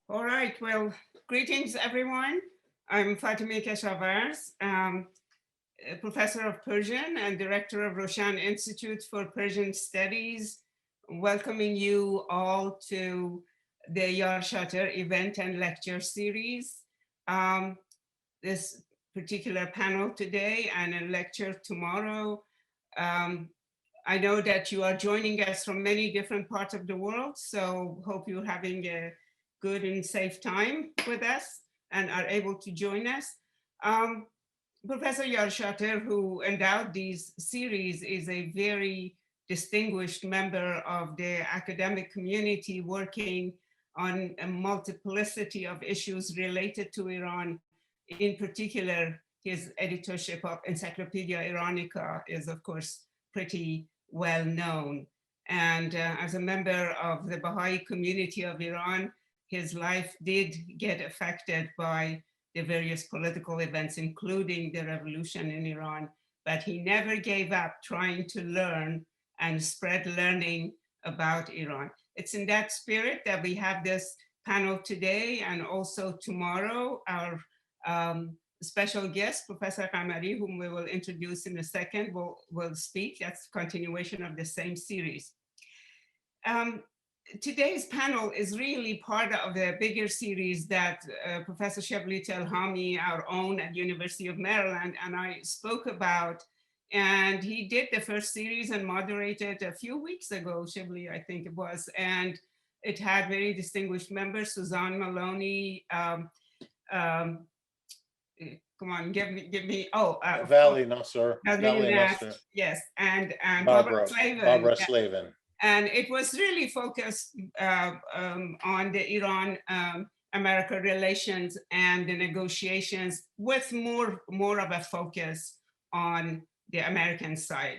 All right, well, greetings everyone. I'm Fatemeh Keshavarz, a professor of Persian and director of Roshan Institute for Persian Studies, welcoming you all to the Yar Shatter event and lecture series. Um, this particular panel today and a lecture tomorrow. Um, I know that you are joining us from many different parts of the world, so hope you're having a good and safe time with us and are able to join us. Um, Professor Yarshater, who endowed these series, is a very distinguished member of the academic community working on a multiplicity of issues related to Iran. In particular, his editorship of Encyclopedia Iranica is, of course, pretty well known. And as a member of the Baha'i community of Iran, his life did get affected by the various political events, including the revolution in Iran, but he never gave up trying to learn and spread learning about Iran. It's in that spirit that we have this panel today and also tomorrow. Our special guest, Professor Kamari, whom we will introduce in a second, will speak. That's a continuation of the same series. Um, Today's panel is really part of the bigger series that Professor Shebly Telhami, our own at University of Maryland, and I spoke about. And he did the first series and moderated a few weeks ago, Shebly, I think it was. And it had very distinguished members, Suzanne Maloney, um, come on, give me, of course, Valley Nasser, Nazreen Valley Nass, Nasser, yes, and Barbara Barbara, Slavin. Barbara Slavin. And it was really focused on the Iran America relations and the negotiations with more of a focus on the American side.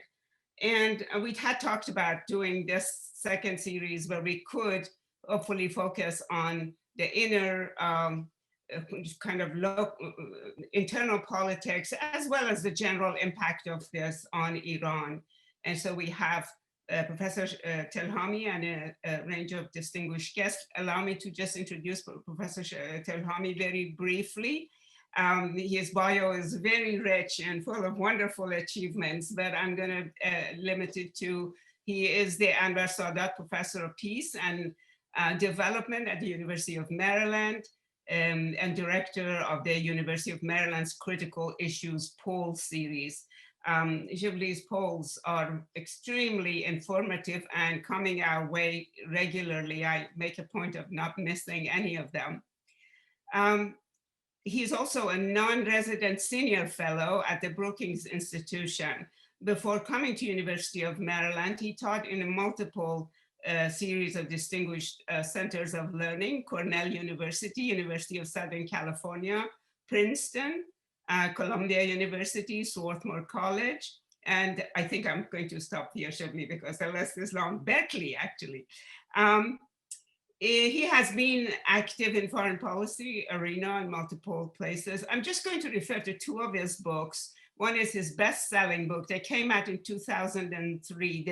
And we had talked about doing this second series where we could hopefully focus on the inner kind of internal politics, as well as the general impact of this on Iran. And so we have Professor Telhami and a range of distinguished guests. Allow me to just introduce Professor Telhami very briefly. His bio is very rich and full of wonderful achievements, but I'm going to limit it to he is the Anwar Sadat Professor of Peace and Development at the University of Maryland and director of the University of Maryland's Critical Issues Poll Series. Ghibli's polls are extremely informative and coming our way regularly. I make a point of not missing any of them. He's also a non-resident senior fellow at the Brookings Institution. Before coming to University of Maryland, he taught in a multiple series of distinguished centers of learning: Cornell University, University of Southern California, Princeton, Columbia University, Swarthmore College, and I think I'm going to stop here, Shibli, because the list is long. Berkeley, actually. He has been active in foreign policy arena in multiple places. I'm just going to refer to two of his books. One is his best-selling book that came out in 2003,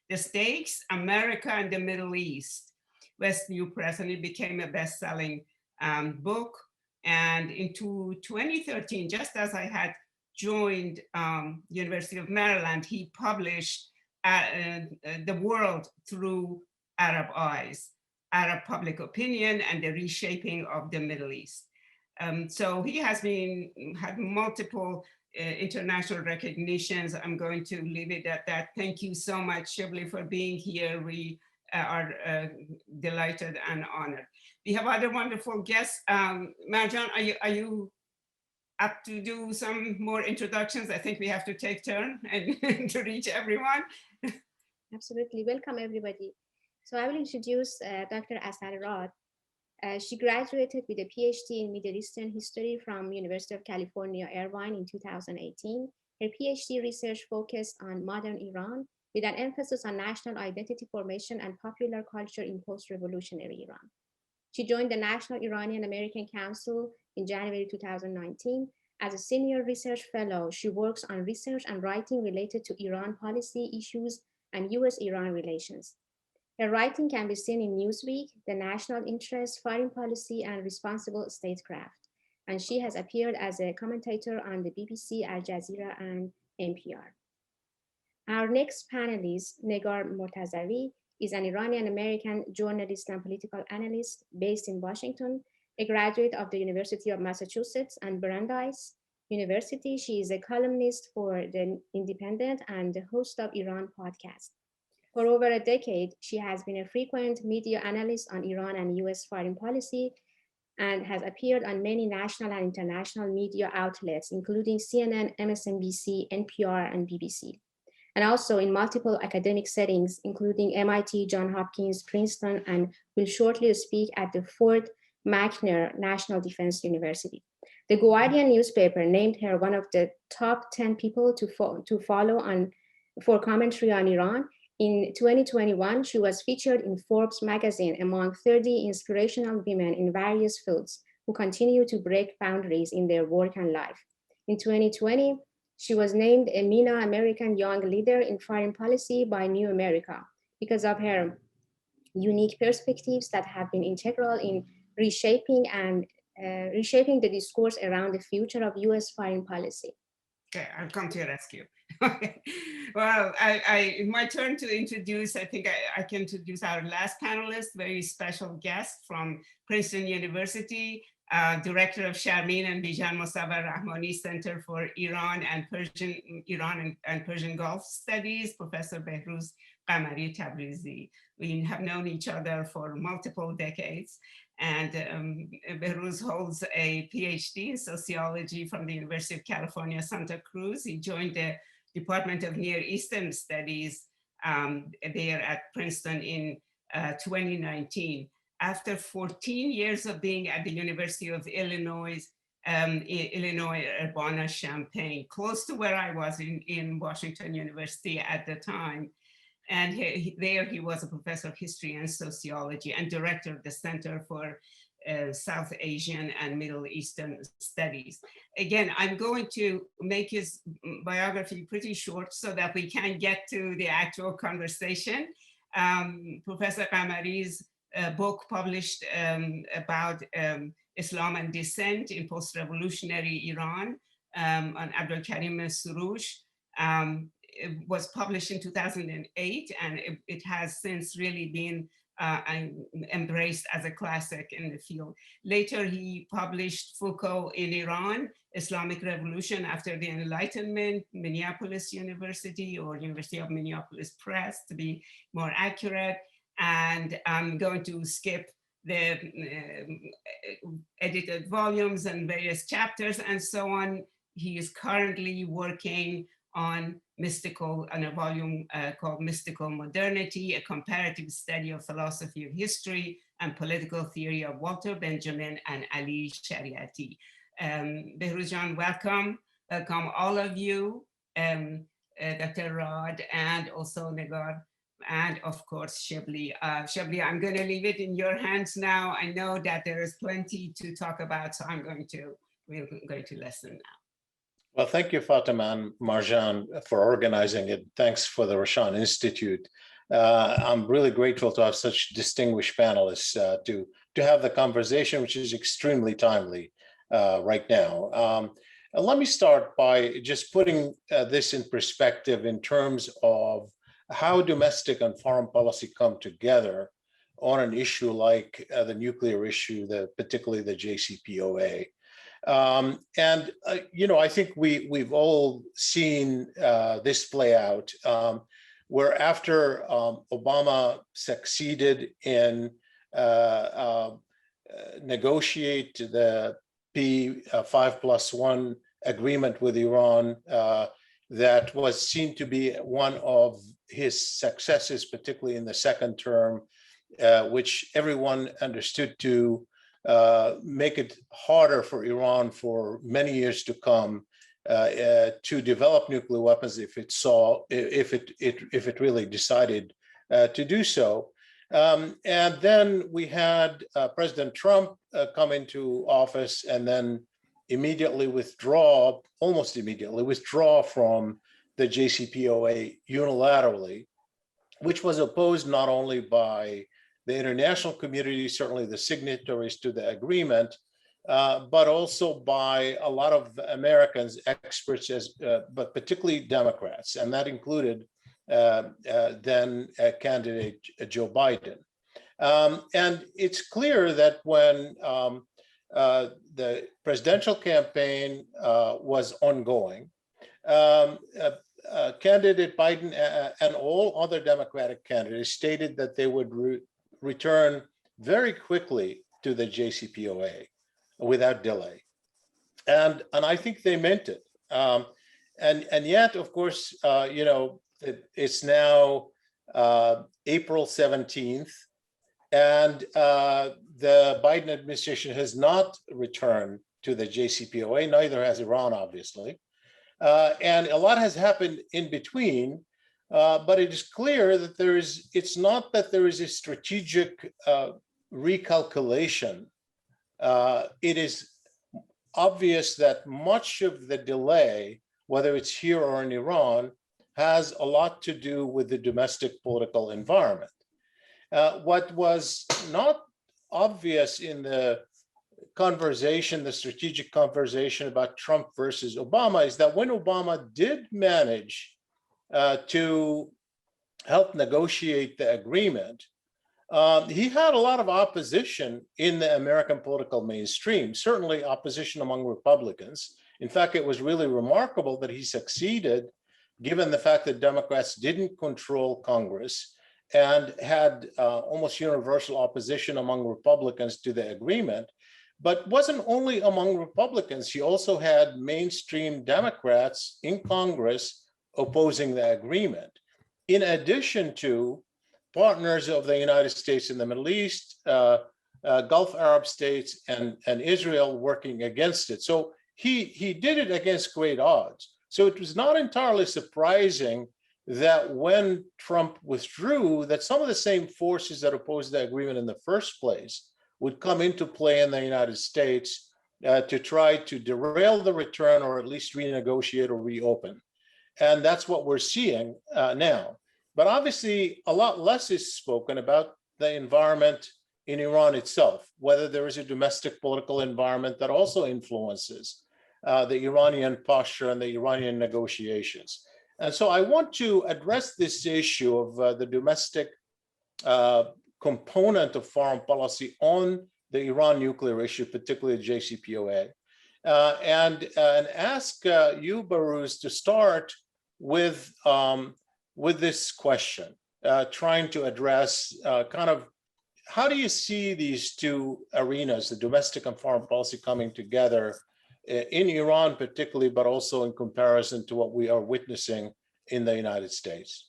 The Stakes, America and the Middle East, West New Press, and it became a best-selling book. And into 2013, just as I had joined University of Maryland, he published The World Through Arab Eyes, Arab Public Opinion and the Reshaping of the Middle East. So he has had multiple international recognitions. I'm going to leave it at that. Thank you so much, Shibli, for being here. We are delighted and honored. We have other wonderful guests. Marjan, are you up to do some more introductions? I think we have to take turn and to reach everyone. Absolutely. Welcome, everybody. So I will introduce Dr. Asad Rad. She graduated with a PhD in Middle Eastern History from University of California, Irvine in 2018. Her PhD research focused on modern Iran with an emphasis on national identity formation and popular culture in post-revolutionary Iran. She joined the National Iranian American Council in January 2019. As a senior research fellow, she works on research and writing related to Iran policy issues and US-Iran relations. Her writing can be seen in Newsweek, The National Interest, Foreign Policy, and Responsible Statecraft. And she has appeared as a commentator on the BBC, Al Jazeera, and NPR. Our next panelist, Negar Mortazavi, is an Iranian-American journalist and political analyst based in Washington, a graduate of the University of Massachusetts and Brandeis University. She is a columnist for The Independent and the host of Iran podcast. For over a decade, she has been a frequent media analyst on Iran and US foreign policy and has appeared on many national and international media outlets, including CNN, MSNBC, NPR, and BBC, and also in multiple academic settings, including MIT, Johns Hopkins, Princeton, and will shortly speak at the Fort McNair National Defense University. The Guardian newspaper named her one of the top 10 people to follow for commentary on Iran. In 2021, she was featured in Forbes magazine among 30 inspirational women in various fields who continue to break boundaries in their work and life. In 2020, she was named a MENA American Young Leader in Foreign Policy by New America because of her unique perspectives that have been integral in reshaping the discourse around the future of US foreign policy. Okay, I'll come to your rescue. Well, my turn to introduce, I think I can introduce our last panelist, very special guest from Princeton University, Director of Sharmin and Bijan Mosavar Rahmani Center for Iran and Persian Gulf Studies, Professor Behruz Qamari Tabrizi. We have known each other for multiple decades, and Behruz holds a PhD in sociology from the University of California, Santa Cruz. He joined the Department of Near Eastern Studies there at Princeton in 2019. After 14 years of being at the University of Illinois, Urbana-Champaign, close to where I was in Washington University at the time. And there he was a professor of history and sociology and director of the Center for South Asian and Middle Eastern Studies. Again, I'm going to make his biography pretty short so that we can get to the actual conversation. Professor Qamari's book published about Islam and dissent in post-revolutionary Iran on Abdul Karim Surush. It was published in 2008, and it has since really been embraced as a classic in the field. Later, he published Foucault in Iran, Islamic Revolution after the Enlightenment, Minneapolis University, or University of Minneapolis Press, to be more accurate. And I'm going to skip the edited volumes and various chapters and so on. He is currently working on a volume called Mystical Modernity, a comparative study of philosophy of history and political theory of Walter Benjamin and Ali Shariati. Behruzjan, welcome. Welcome all of you, Dr. Rod, and also Negar, and of course, Shibli. Shibli, I'm going to leave it in your hands now. I know that there is plenty to talk about, so we're going to listen now. Well, thank you, Fatima and Marjan, for organizing it. Thanks for the Roshan Institute. I'm really grateful to have such distinguished panelists to have the conversation, which is extremely timely right now. Let me start by just putting this in perspective in terms of how domestic and foreign policy come together on an issue like the nuclear issue, particularly the JCPOA. I think we've all seen this play out, where after Obama succeeded in negotiate the P5+1 agreement with Iran, that was seen to be one of his successes, particularly in the second term, which everyone understood to make it harder for Iran for many years to come to develop nuclear weapons if it really decided to do so. And then we had President Trump come into office and then almost immediately withdraw from the JCPOA unilaterally. which was opposed not only by the international community, certainly the signatories to the agreement, but also by a lot of Americans, experts, but particularly Democrats, and that included then candidate Joe Biden. And it's clear that when the presidential campaign was ongoing, candidate Biden and all other Democratic candidates stated that they would return very quickly to the JCPOA without delay. And I think they meant it. And yet, of course, it's now April 17th, and the Biden administration has not returned to the JCPOA, neither has Iran, obviously. And a lot has happened in between, but it is clear that it's not that there is a strategic recalculation. It is obvious that much of the delay, whether it's here or in Iran, has a lot to do with the domestic political environment. What was not obvious in the conversation, the strategic conversation about Trump versus Obama, is that when Obama did manage to help negotiate the agreement, he had a lot of opposition in the American political mainstream, certainly opposition among Republicans. In fact, it was really remarkable that he succeeded, given the fact that Democrats didn't control Congress and had almost universal opposition among Republicans to the agreement. But wasn't only among Republicans, he also had mainstream Democrats in Congress opposing the agreement, in addition to partners of the United States in the Middle East, Gulf Arab states, and Israel working against it. So he did it against great odds. So it was not entirely surprising that when Trump withdrew, that some of the same forces that opposed the agreement in the first place would come into play in the United States to try to derail the return, or at least renegotiate or reopen. And that's what we're seeing now. But obviously, a lot less is spoken about the environment in Iran itself, whether there is a domestic political environment that also influences the Iranian posture and the Iranian negotiations. And so I want to address this issue of the domestic component of foreign policy on the Iran nuclear issue, particularly the JCPOA, and ask you, Baruz, to start with this question, trying to address kind of how do you see these two arenas, the domestic and foreign policy, coming together in Iran particularly, but also in comparison to what we are witnessing in the United States?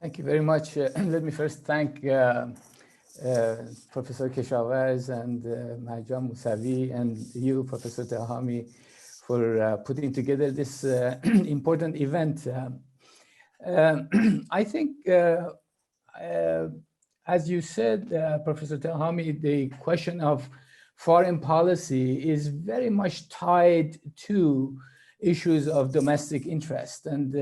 Thank you very much. Let me first thank Professor Keshavarz and Marjan Mousavi and you, Professor Telhami, for putting together this important event. I think, as you said, Professor Telhami, the question of foreign policy is very much tied to issues of domestic interest. And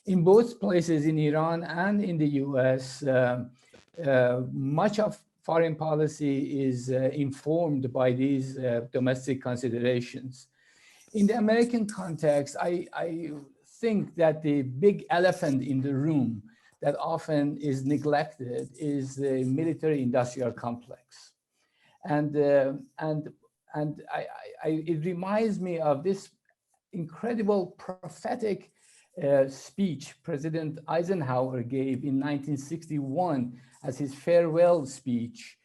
in both places, in Iran and in the US, much of foreign policy is informed by these domestic considerations. In the American context, I think that the big elephant in the room that often is neglected is the military-industrial complex. And it reminds me of this incredible prophetic speech President Eisenhower gave in 1961 as his farewell speech.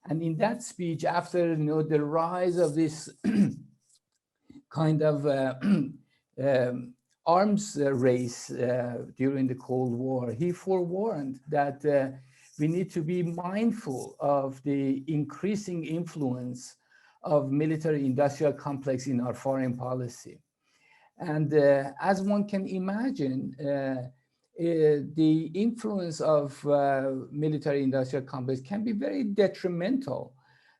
And in that speech, after the rise of this kind of arms race during the Cold War, he forewarned that we need to be mindful of the increasing influence of military-industrial complex in our foreign policy. And as one can imagine, the influence of military-industrial complex can be very detrimental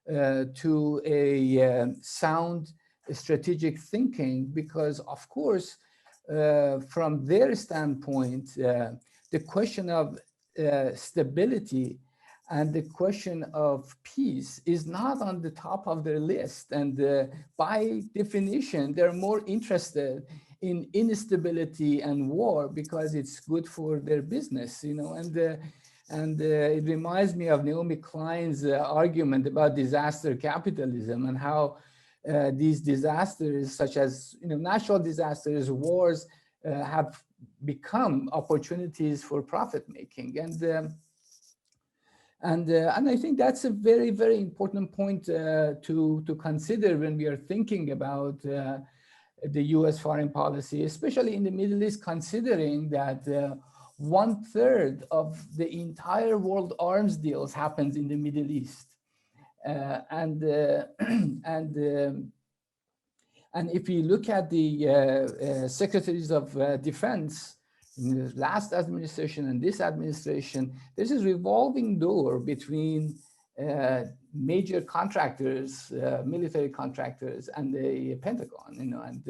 to a sound strategic thinking, because of course, from their standpoint, the question of stability and the question of peace is not on the top of their list. And by definition, they're more interested in instability and war because it's good for their business, you know. And it reminds me of Naomi Klein's argument about disaster capitalism and how these disasters, such as, you know, natural disasters, wars, have become opportunities for profit making. And I think that's a very, very important point to consider when we are thinking about the US foreign policy, especially in the Middle East, considering that 1/3 of the entire world arms deals happens in the Middle East. And if you look at the secretaries of defense in the last administration and this administration, there's a revolving door between major contractors, military contractors, and the Pentagon, you know. And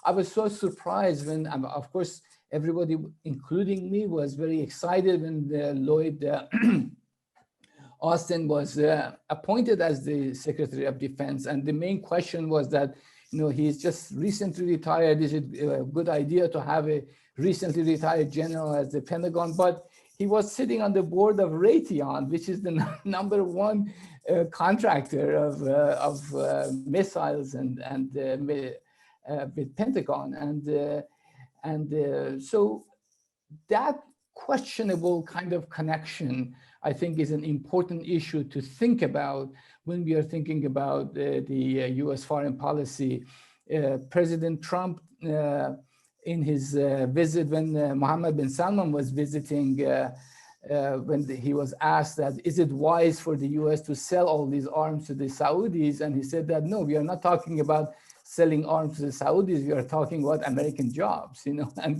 I was so surprised when, of course, everybody, including me, was very excited when Lloyd Austin was appointed as the Secretary of Defense. And the main question was that, you know, he's just recently retired. Is it a good idea to have a recently retired general as the Pentagon? But he was sitting on the board of Raytheon, which is the number one contractor of missiles and with Pentagon. And so that questionable kind of connection, I think, is an important issue to think about when we are thinking about the US foreign policy. President Trump, in his visit when Mohammed bin Salman was visiting, when he was asked that, is it wise for the US to sell all these arms to the Saudis? And he said that, no, we are not talking about selling arms to the Saudis, we are talking about American jobs, you know. And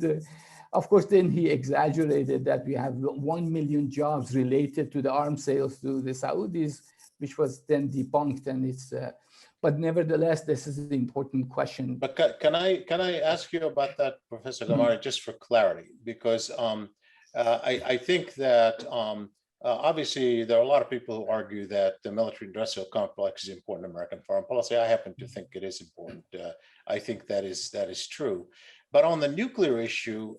of course, then he exaggerated that we have 1 million jobs related to the arms sales to the Saudis, which was then debunked. And it's, but nevertheless, this is an important question. But can I ask you about that, Professor Gamari, just for clarity? Because I think that obviously there are a lot of people who argue that the military-industrial complex is important in American foreign policy. I happen to think it is important. I think that is true. But on the nuclear issue,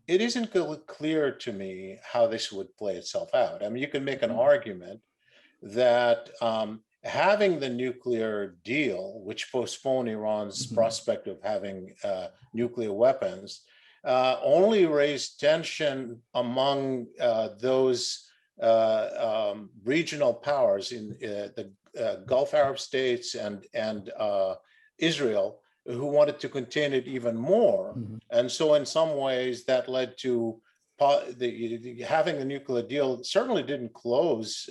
it isn't clear to me how this would play itself out. I mean, you can make an argument that having the nuclear deal, which postponed Iran's prospect of having nuclear weapons, only raised tension among those regional powers in the Gulf Arab states and Israel, who wanted to contain it even more. And so in some ways that led to having the nuclear deal certainly didn't close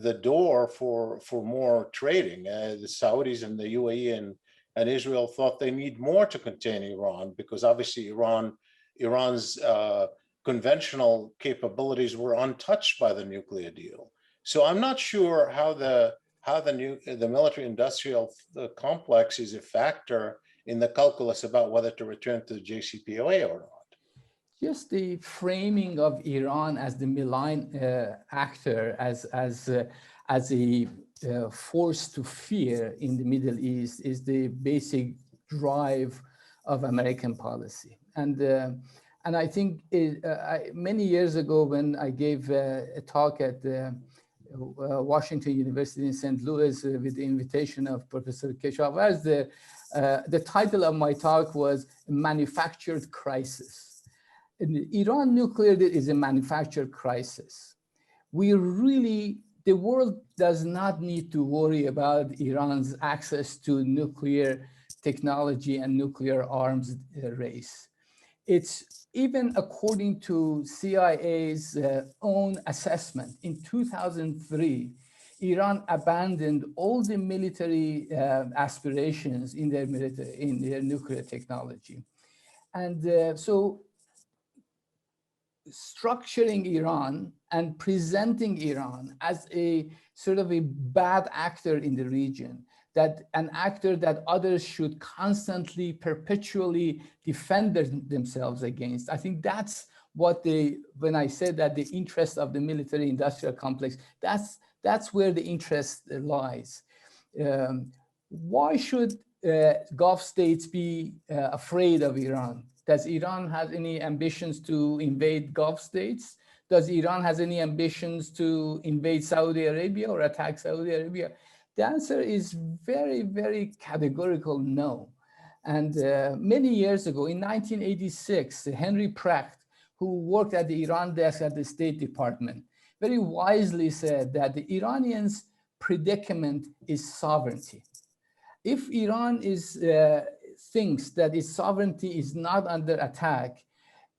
the door for more trading. The Saudis and the UAE and Israel thought they need more to contain Iran, because obviously Iran's conventional capabilities were untouched by the nuclear deal. So I'm not sure how the military-industrial complex is a factor in the calculus about whether to return to the JCPOA or not. Just the framing of Iran as the malign actor, as a force to fear in the Middle East, is the basic drive of American policy. And I think many years ago, when I gave a talk at Washington University in St. Louis with the invitation of Professor Keshavarz, the title of my talk was Manufactured Crisis. Iran nuclear is a manufactured crisis. The world does not need to worry about Iran's access to nuclear technology and nuclear arms race. It's even according to CIA's own assessment, in 2003, Iran abandoned all the military aspirations in their nuclear technology. And so structuring Iran and presenting Iran as a sort of a bad actor in the region, that an actor that others should constantly, perpetually defend themselves against, I think that's when I said that the interest of the military industrial complex, that's where the interest lies. Why should Gulf states be afraid of Iran? Does Iran have any ambitions to invade Gulf states? Does Iran has any ambitions to invade Saudi Arabia or attack Saudi Arabia? The answer is very, very categorical no. And many years ago, in 1986, Henry Pracht, who worked at the Iran desk at the State Department, very wisely said that the Iranians' predicament is sovereignty. If Iran thinks that its sovereignty is not under attack,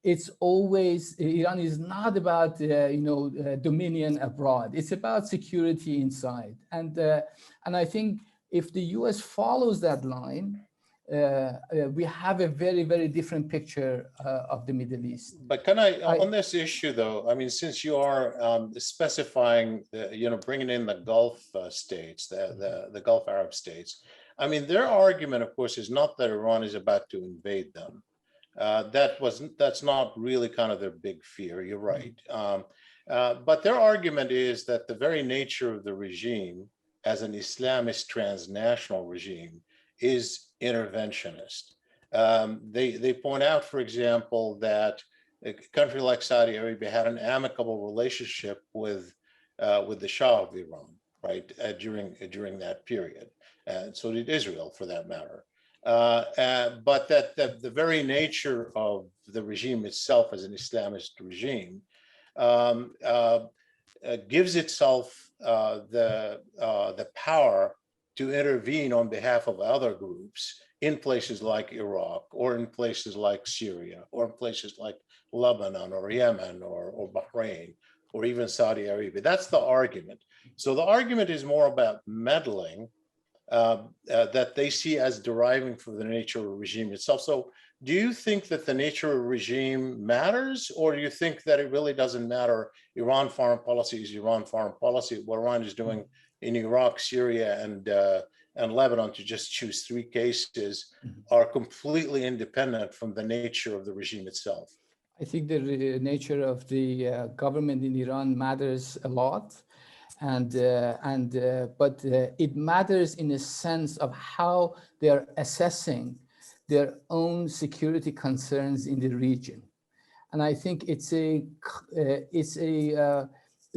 it's always, Iran is not about dominion abroad. It's about security inside. And I think if the US follows that line, we have a very, very different picture of the Middle East. But can I on this issue though, I mean, since you are specifying, bringing in the Gulf states, the Gulf Arab states, I mean, their argument, of course, is not that Iran is about to invade them. That's not really kind of their big fear. You're right. But their argument is that the very nature of the regime as an Islamist transnational regime is interventionist. They point out, for example, that a country like Saudi Arabia had an amicable relationship with the Shah of Iran, right, during that period. And so did Israel, for that matter. But that the very nature of the regime itself as an Islamist regime gives itself the power to intervene on behalf of other groups in places like Iraq, or in places like Syria, or in places like Lebanon, or Yemen, or Bahrain, or even Saudi Arabia. That's the argument. So the argument is more about meddling that they see as deriving from the nature of the regime itself. So do you think that the nature of the regime matters, or do you think that it really doesn't matter? Iran foreign policy is Iran foreign policy. What Iran is doing in Iraq, Syria, and Lebanon, to just choose three cases, are completely independent from the nature of the regime itself? I think the nature of the government in Iran matters a lot. But it matters in a sense of how they're assessing their own security concerns in the region. And I think it's a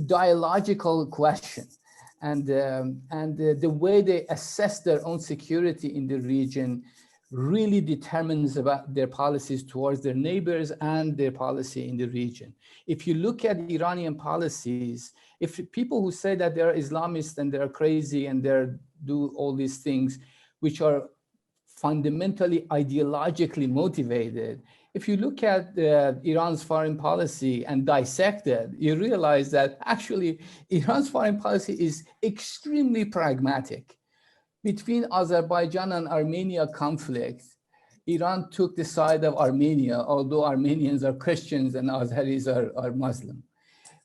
dialogical question. And the way they assess their own security in the region really determines about their policies towards their neighbors and their policy in the region. If you look at Iranian policies, if people who say that they're Islamists and they're crazy and they do all these things, which are fundamentally ideologically motivated, if you look at Iran's foreign policy and dissect it, you realize that actually Iran's foreign policy is extremely pragmatic. Between Azerbaijan and Armenia conflict, Iran took the side of Armenia, although Armenians are Christians and Azeris are Muslim.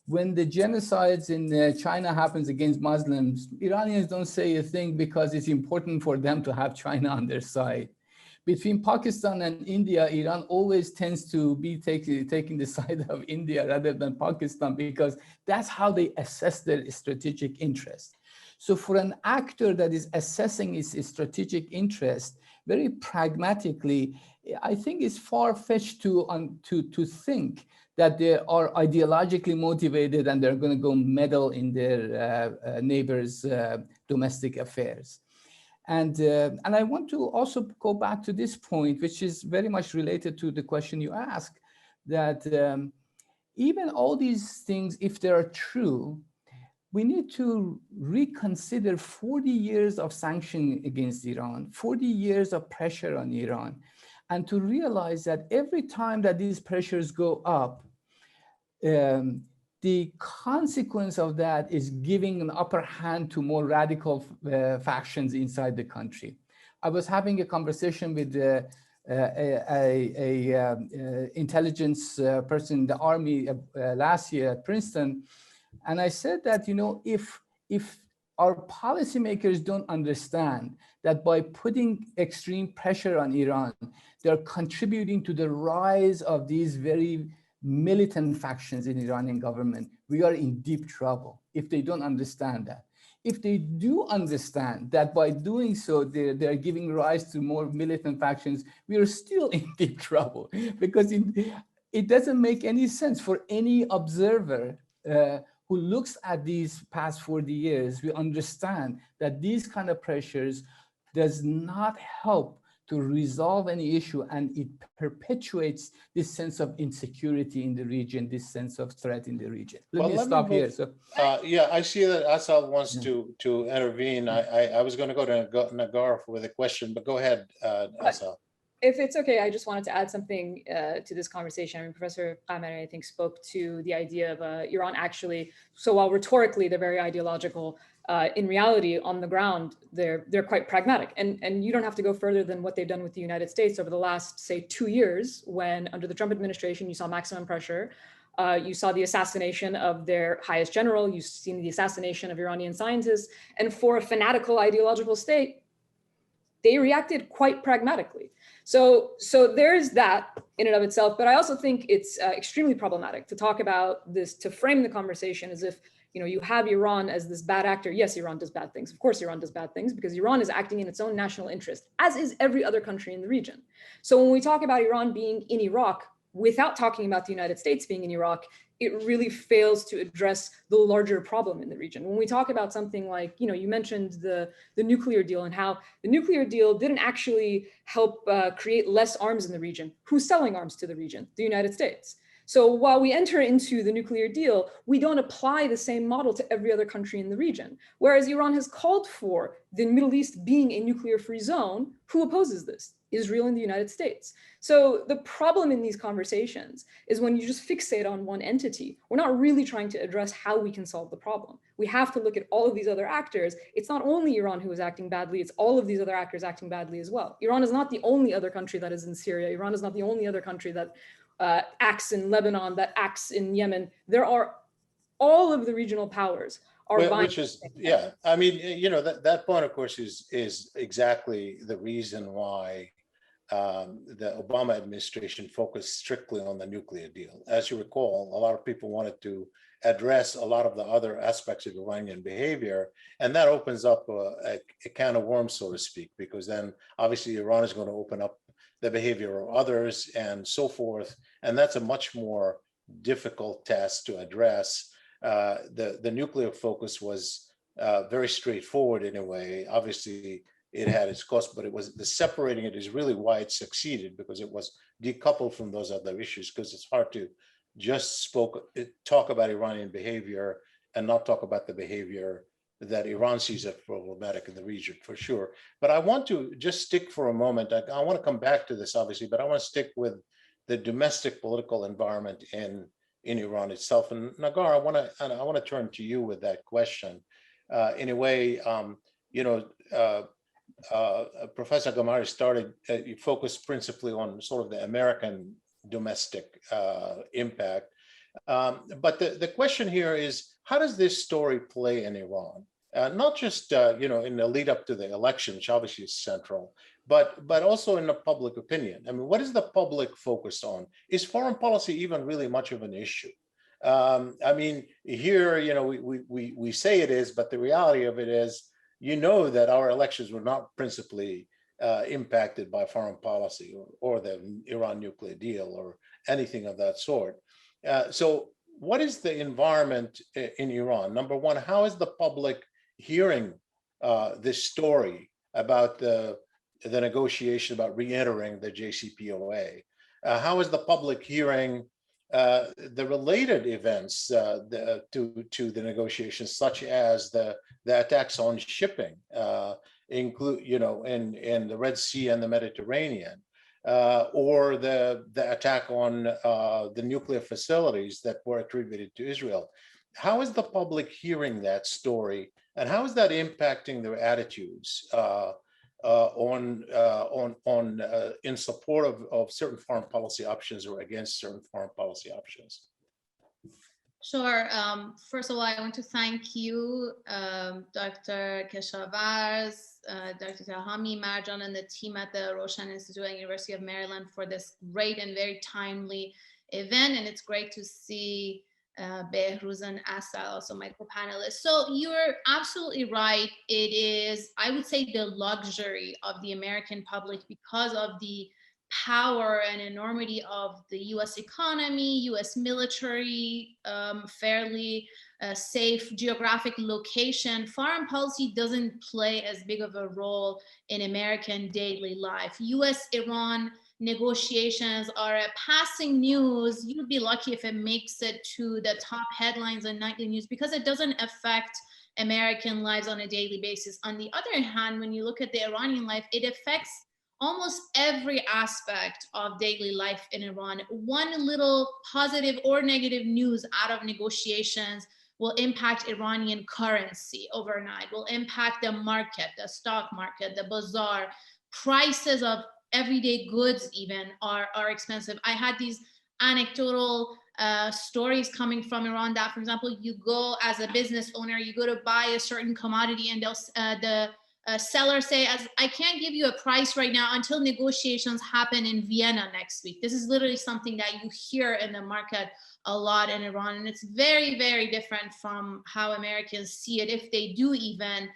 When the genocides in China happens against Muslims, Iranians don't say a thing because it's important for them to have China on their side. Between Pakistan and India, Iran always tends to be taking the side of India rather than Pakistan, because that's how they assess their strategic interest. So for an actor that is assessing its strategic interest very pragmatically, I think it's far-fetched to think that they are ideologically motivated and they're going to go meddle in their neighbors' domestic affairs. And I want to also go back to this point, which is very much related to the question you asked, that even all these things, if they are true, we need to reconsider 40 years of sanctions against Iran, 40 years of pressure on Iran, and to realize that every time that these pressures go up, the consequence of that is giving an upper hand to more radical factions inside the country. I was having a conversation with a intelligence person in the Army last year at Princeton, and I said that, you know, if our policymakers don't understand that by putting extreme pressure on Iran, they're contributing to the rise of these very militant factions in the Iranian government, we are in deep trouble if they don't understand that. If they do understand that by doing so, they're giving rise to more militant factions, we are still in deep trouble, because it doesn't make any sense for any observer who looks at these past 40 years. We understand that these kind of pressures does not help to resolve any issue, and it perpetuates this sense of insecurity in the region, this sense of threat in the region. Let me stop here. So, yeah, I see that Asal wants Yeah. to intervene. I was going to go to Nagar with a question, but go ahead, Asal. If it's okay, I just wanted to add something to this conversation. I mean, Professor Qamari, I think, spoke to the idea of Iran actually, so while rhetorically they're very ideological, in reality, on the ground, they're quite pragmatic. And you don't have to go further than what they've done with the United States over the last, say, 2 years, when under the Trump administration, you saw maximum pressure. You saw the assassination of their highest general. You've seen the assassination of Iranian scientists. And for a fanatical ideological state, they reacted quite pragmatically. So there's that in and of itself, but I also think it's extremely problematic to talk about this, to frame the conversation as if, you know, you have Iran as this bad actor. Yes, Iran does bad things. Of course, Iran does bad things because Iran is acting in its own national interest, as is every other country in the region. So when we talk about Iran being in Iraq, without talking about the United States being in Iraq, it really fails to address the larger problem in the region. When we talk about something like, you know, you mentioned the nuclear deal and how the nuclear deal didn't actually help create less arms in the region. Who's selling arms to the region? The United States. So while we enter into the nuclear deal, we don't apply the same model to every other country in the region. Whereas Iran has called for the Middle East being a nuclear-free zone, who opposes this? Israel and the United States. So the problem in these conversations is when you just fixate on one entity, we're not really trying to address how we can solve the problem. We have to look at all of these other actors. It's not only Iran who is acting badly, it's all of these other actors acting badly as well. Iran is not the only other country that is in Syria. Iran is not the only other country that acts in Lebanon, that acts in Yemen. There are all of the regional powers are Which is, yeah, I mean, you know, that point, of course, is exactly the reason why the Obama administration focused strictly on the nuclear deal. As you recall, a lot of people wanted to address a lot of the other aspects of Iranian behavior, and that opens up a can of worms, so to speak, because then obviously Iran is going to open up the behavior of others and so forth, and that's a much more difficult task to address. The nuclear focus was very straightforward in a way. Obviously, it had its cost, but it was the separating it is really why it succeeded, because it was decoupled from those other issues, because it's hard to just talk about Iranian behavior and not talk about the behavior that Iran sees as problematic in the region, for sure. But I want to just stick for a moment. I want to come back to this, obviously, but I want to stick with the domestic political environment in Iran itself. And Nagar, I want to turn to you with that question. In a way, you know, Professor Qamari started, you focused principally on sort of the American domestic impact. But the question here is, how does this story play in Iran? Not just, you know, in the lead up to the election, which obviously is central, but also in the public opinion. I mean, what is the public focused on? Is foreign policy even really much of an issue? I mean, here, you know, we say it is, but the reality of it is, you know, that our elections were not principally impacted by foreign policy or the Iran nuclear deal or anything of that sort. So what is the environment in Iran? Number one, how is the public hearing this story about the negotiation about re-entering the JCPOA? How is the public hearing the related events to the negotiations, such as the attacks on shipping, include, you know, in the Red Sea and the Mediterranean, or the attack on the nuclear facilities that were attributed to Israel? How is the public hearing that story, and how is that impacting their attitudes in support of certain foreign policy options or against certain foreign policy options? Sure. First of all, I want to thank you, Dr. Keshavarz, Dr. Tahami, Marjan, and the team at the Roshan Institute at the University of Maryland for this great and very timely event, and it's great to see Behruz and Asal, also my co-panelists. So you're absolutely right. It is, I would say, the luxury of the American public because of the power and enormity of the US economy, US military, fairly safe geographic location. Foreign policy doesn't play as big of a role in American daily life. US-Iran negotiations are a passing news. You'd be lucky if it makes it to the top headlines and nightly news because it doesn't affect American lives on a daily basis. On the other hand, when you look at the Iranian life, it affects almost every aspect of daily life in Iran. One little positive or negative news out of negotiations will impact Iranian currency overnight, will impact the market, the stock market, the bazaar. Prices of everyday goods even are expensive. I had these anecdotal stories coming from Iran that, for example, you go as a business owner, you go to buy a certain commodity and the seller say, as I can't give you a price right now until negotiations happen in Vienna next week. This is literally something that you hear in the market a lot in Iran. And it's very, very different from how Americans see it, if they do even.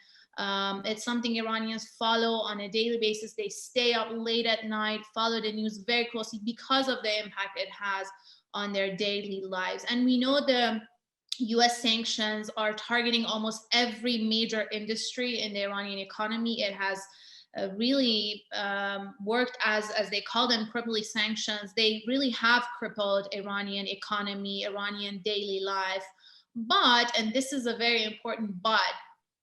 It's something Iranians follow on a daily basis. They stay up late at night, follow the news very closely because of the impact it has on their daily lives. And we know the US sanctions are targeting almost every major industry in the Iranian economy. It has really worked as they call them, crippling sanctions. They really have crippled Iranian economy, Iranian daily life. But, and this is a very important but,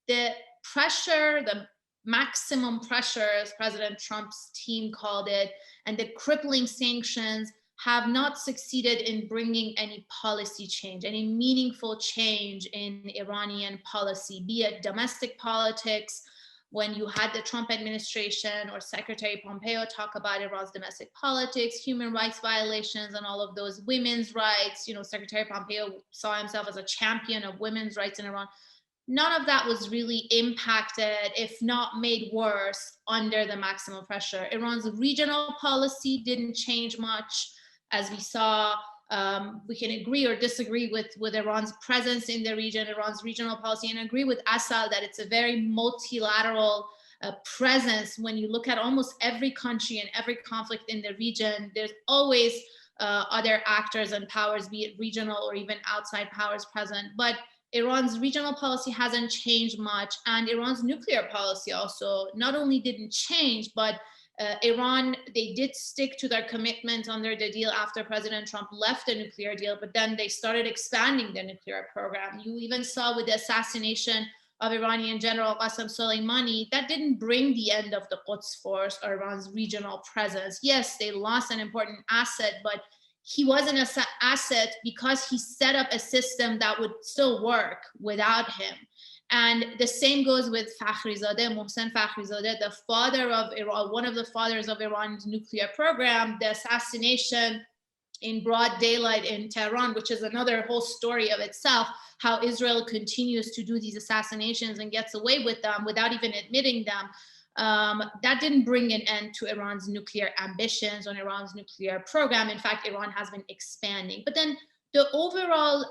the pressure, the maximum pressure, as President Trump's team called it, and the crippling sanctions have not succeeded in bringing any policy change, any meaningful change in Iranian policy, be it domestic politics, when you had the Trump administration or Secretary Pompeo talk about Iran's domestic politics, human rights violations, and all of those, women's rights. You know, Secretary Pompeo saw himself as a champion of women's rights in Iran. None of that was really impacted, if not made worse, under the maximum pressure. Iran's regional policy didn't change much. As we saw, we can agree or disagree with Iran's presence in the region, Iran's regional policy, and agree with Asal that it's a very multilateral presence. When you look at almost every country and every conflict in the region, there's always other actors and powers, be it regional or even outside powers present. But Iran's regional policy hasn't changed much, and Iran's nuclear policy also not only didn't change, but Iran, they did stick to their commitment under the deal after President Trump left the nuclear deal, but then they started expanding the nuclear program. You even saw with the assassination of Iranian General Qasem Soleimani, that didn't bring the end of the Quds Force or Iran's regional presence. Yes, they lost an important asset, but he was an asset because he set up a system that would still work without him. And the same goes with Fakhrizadeh, Mohsen Fakhrizadeh, the father of Iran, one of the fathers of Iran's nuclear program. The assassination in broad daylight in Tehran, which is another whole story of itself, how Israel continues to do these assassinations and gets away with them without even admitting them. That didn't bring an end to Iran's nuclear ambitions on Iran's nuclear program. In fact, Iran has been expanding. But then the overall,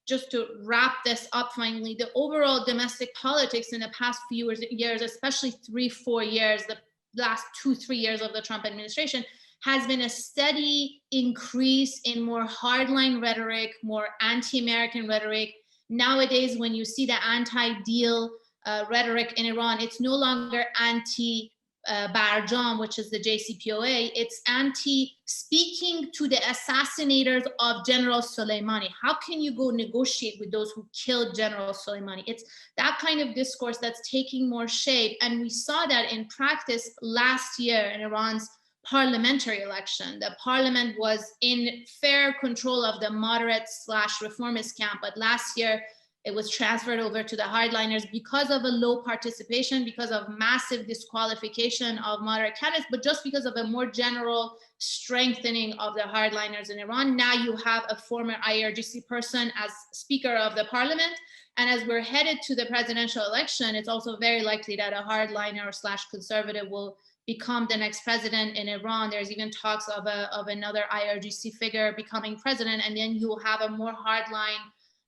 just to wrap this up finally, the overall domestic politics in the past few years, especially 3-4 years, the last 2-3 years of the Trump administration, has been a steady increase in more hardline rhetoric, more anti-American rhetoric. Nowadays, when you see the anti-deal rhetoric in Iran, it's no longer anti-Barjam, which is the JCPOA, it's anti-speaking to the assassinators of General Soleimani. How can you go negotiate with those who killed General Soleimani? It's that kind of discourse that's taking more shape. And we saw that in practice last year in Iran's parliamentary election. The parliament was in fair control of the moderate/reformist camp, but last year, It was transferred over to the hardliners because of a low participation, because of massive disqualification of moderate candidates, but just because of a more general strengthening of the hardliners in Iran. Now you have a former IRGC person as Speaker of the Parliament. And as we're headed to the presidential election, it's also very likely that a hardliner / conservative will become the next president in Iran. There's even talks of another IRGC figure becoming president, and then you'll have a more hardline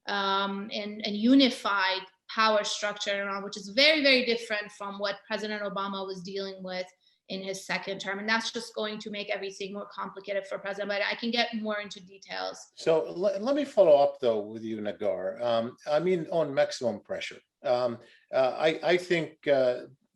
and unified power structure in Iran, which is very, very different from what President Obama was dealing with in his second term. And that's just going to make everything more complicated for President, but I can get more into details. So let me follow up though with you, Nagar. I mean, on maximum pressure. I think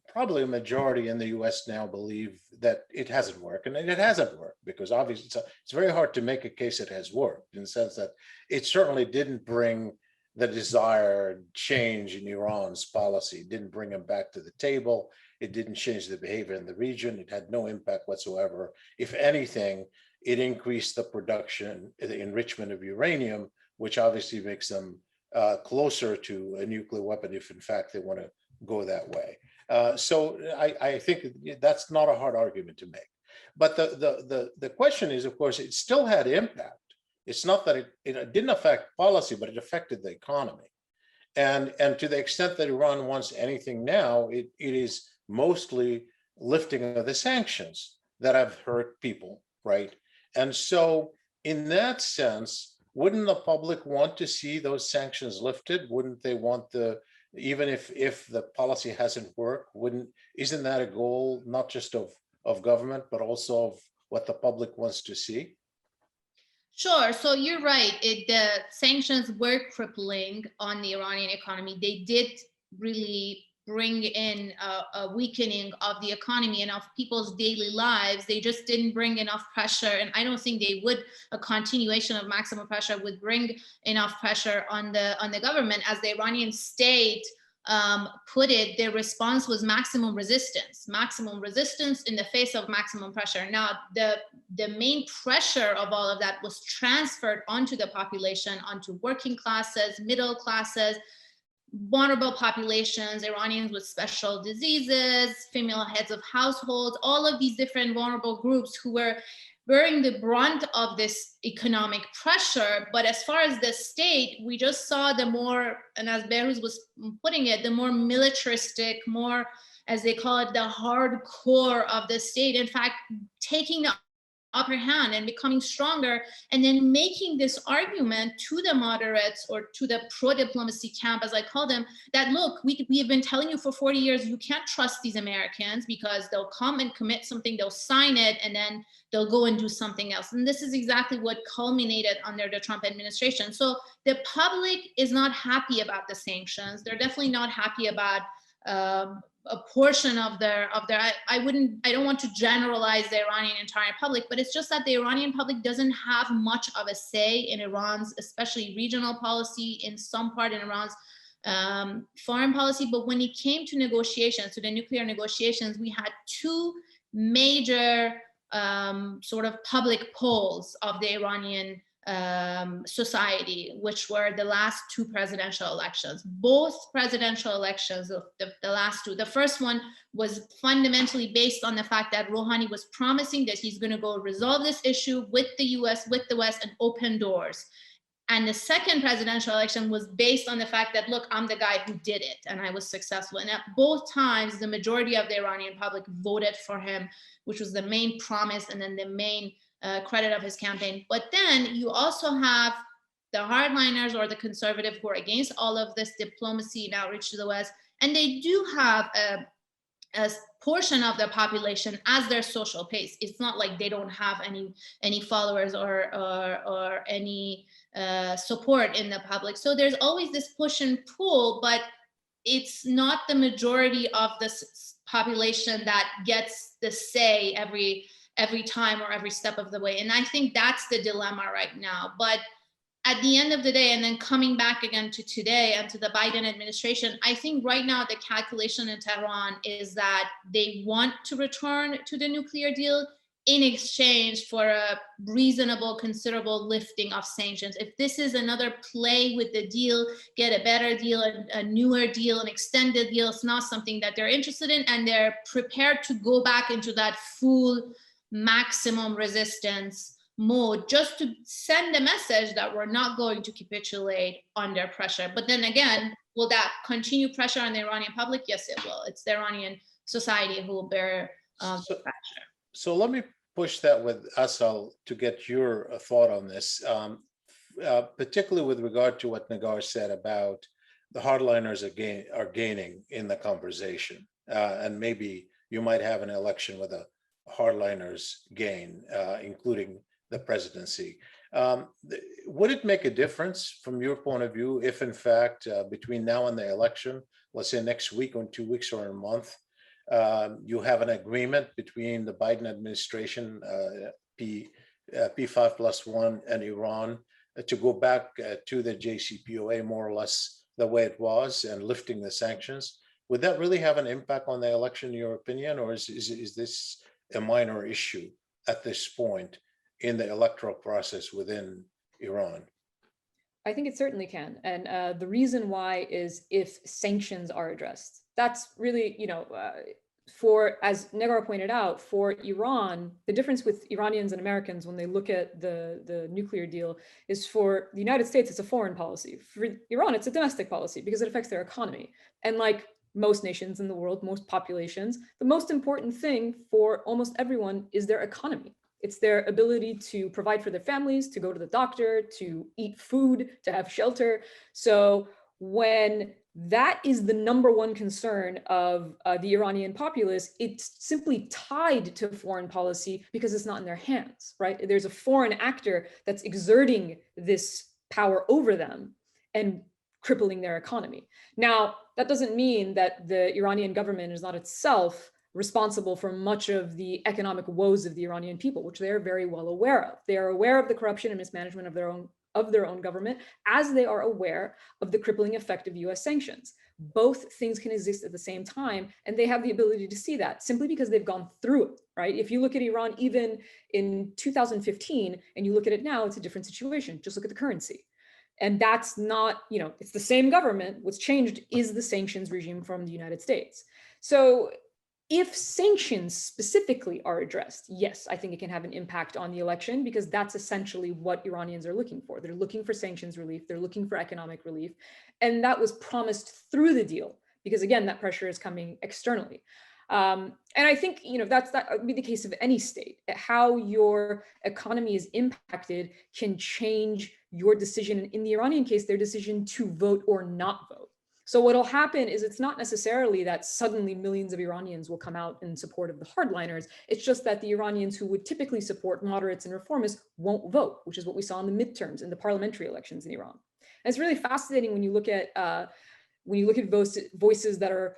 probably a majority in the US now believe that it hasn't worked, and it hasn't worked because obviously it's very hard to make a case it has worked, in the sense that it certainly didn't bring the desired change in Iran's policy. It didn't bring them back to the table. It didn't change the behavior in the region. It had no impact whatsoever. If anything, it increased the production, the enrichment of uranium, which obviously makes them closer to a nuclear weapon if in fact they want to go that way. So I think that's not a hard argument to make. But the question is, of course, it still had impact. It's not that it didn't affect policy, but it affected the economy. And to the extent that Iran wants anything now, it is mostly lifting of the sanctions that have hurt people, right? And so in that sense, wouldn't the public want to see those sanctions lifted? Wouldn't they want even if the policy hasn't worked, isn't that a goal, not just of government, but also of what the public wants to see? Sure. So you're right. The sanctions were crippling on the Iranian economy. They did really bring in a weakening of the economy and of people's daily lives. They just didn't bring enough pressure. And I don't think a continuation of maximum pressure would bring enough pressure on the government. As the Iranian state put it, their response was maximum resistance in the face of maximum pressure. Now, the main pressure of all of that was transferred onto the population, onto working classes, middle classes, vulnerable populations, Iranians with special diseases, female heads of households, all of these different vulnerable groups who were bearing the brunt of this economic pressure. But as far as the state, we just saw the more, and as Behruz was putting it, the more militaristic, more, as they call it, the hardcore of the state, in fact, taking the upper hand and becoming stronger, and then making this argument to the moderates or to the pro-diplomacy camp, as I call them, that look, we have been telling you for 40 years, you can't trust these Americans because they'll come and commit something, they'll sign it, and then they'll go and do something else. And this is exactly what culminated under the Trump administration. So the public is not happy about the sanctions. They're definitely not happy about a portion of their I don't want to generalize the Iranian entire public, but it's just that the Iranian public doesn't have much of a say in Iran's, especially regional policy, in some part in Iran's foreign policy. But when it came to negotiations, to the nuclear negotiations, we had two major sort of public polls of the Iranian society, which were the last two presidential elections. Both presidential elections, the last two, the first one was fundamentally based on the fact that Rouhani was promising that he's going to go resolve this issue with the US, with the West, and open doors. And the second presidential election was based on the fact that, look, I'm the guy who did it and I was successful. And at both times, the majority of the Iranian public voted for him, which was the main promise and then the main credit of his campaign. But then you also have the hardliners or the conservative who are against all of this diplomacy and outreach to the West. And they do have a portion of the population as their social base. It's not like they don't have any followers or any support in the public. So there's always this push and pull, but it's not the majority of the population that gets the say every time or every step of the way. And I think that's the dilemma right now. But at the end of the day, and then coming back again to today and to the Biden administration, I think right now the calculation in Tehran is that they want to return to the nuclear deal in exchange for a reasonable, considerable lifting of sanctions. If this is another play with the deal, get a better deal, a newer deal, an extended deal, it's not something that they're interested in, and they're prepared to go back into that full maximum resistance mode just to send a message that we're not going to capitulate under pressure. But then again, will that continue pressure on the Iranian public? Yes, it will. It's the Iranian society who will bear the pressure. So let me push that with Asal to get your thought on this, particularly with regard to what Nagar said about the hardliners are gaining in the conversation, and maybe you might have an election with a hardliners gain, including the presidency. Would it make a difference from your point of view if, in fact, between now and the election, let's say next week or in 2 weeks or a month, you have an agreement between the Biden administration, P5+1, and Iran to go back to the JCPOA more or less the way it was and lifting the sanctions? Would that really have an impact on the election, in your opinion, or is this a minor issue at this point in the electoral process within Iran? I think it certainly can. And the reason why is if sanctions are addressed. That's really, for, as Negar pointed out, for Iran, the difference with Iranians and Americans when they look at the nuclear deal is for the United States, it's a foreign policy. For Iran, it's a domestic policy because it affects their economy. And like most nations in the world, most populations, the most important thing for almost everyone is their economy. It's their ability to provide for their families, to go to the doctor, to eat food, to have shelter. So when that is the number one concern of the Iranian populace, it's simply tied to foreign policy because it's not in their hands, right? There's a foreign actor that's exerting this power over them and crippling their economy. Now, that doesn't mean that the Iranian government is not itself responsible for much of the economic woes of the Iranian people, which they are very well aware of. They are aware of the corruption and mismanagement of their own government, as they are aware of the crippling effect of US sanctions. Both things can exist at the same time, and they have the ability to see that simply because they've gone through it, right? If you look at Iran even in 2015 and you look at it now, it's a different situation. Just look at the currency. And that's not, it's the same government. What's changed is the sanctions regime from the United States. So if sanctions specifically are addressed, yes, I think it can have an impact on the election because that's essentially what Iranians are looking for. They're looking for sanctions relief. They're looking for economic relief. And that was promised through the deal because, again, that pressure is coming externally. And I think, that would be the case of any state. How your economy is impacted can change your decision. In the Iranian case, their decision to vote or not vote. So what'll happen is it's not necessarily that suddenly millions of Iranians will come out in support of the hardliners. It's just that the Iranians who would typically support moderates and reformists won't vote, which is what we saw in the midterms in the parliamentary elections in Iran. And it's really fascinating when you look at voices that are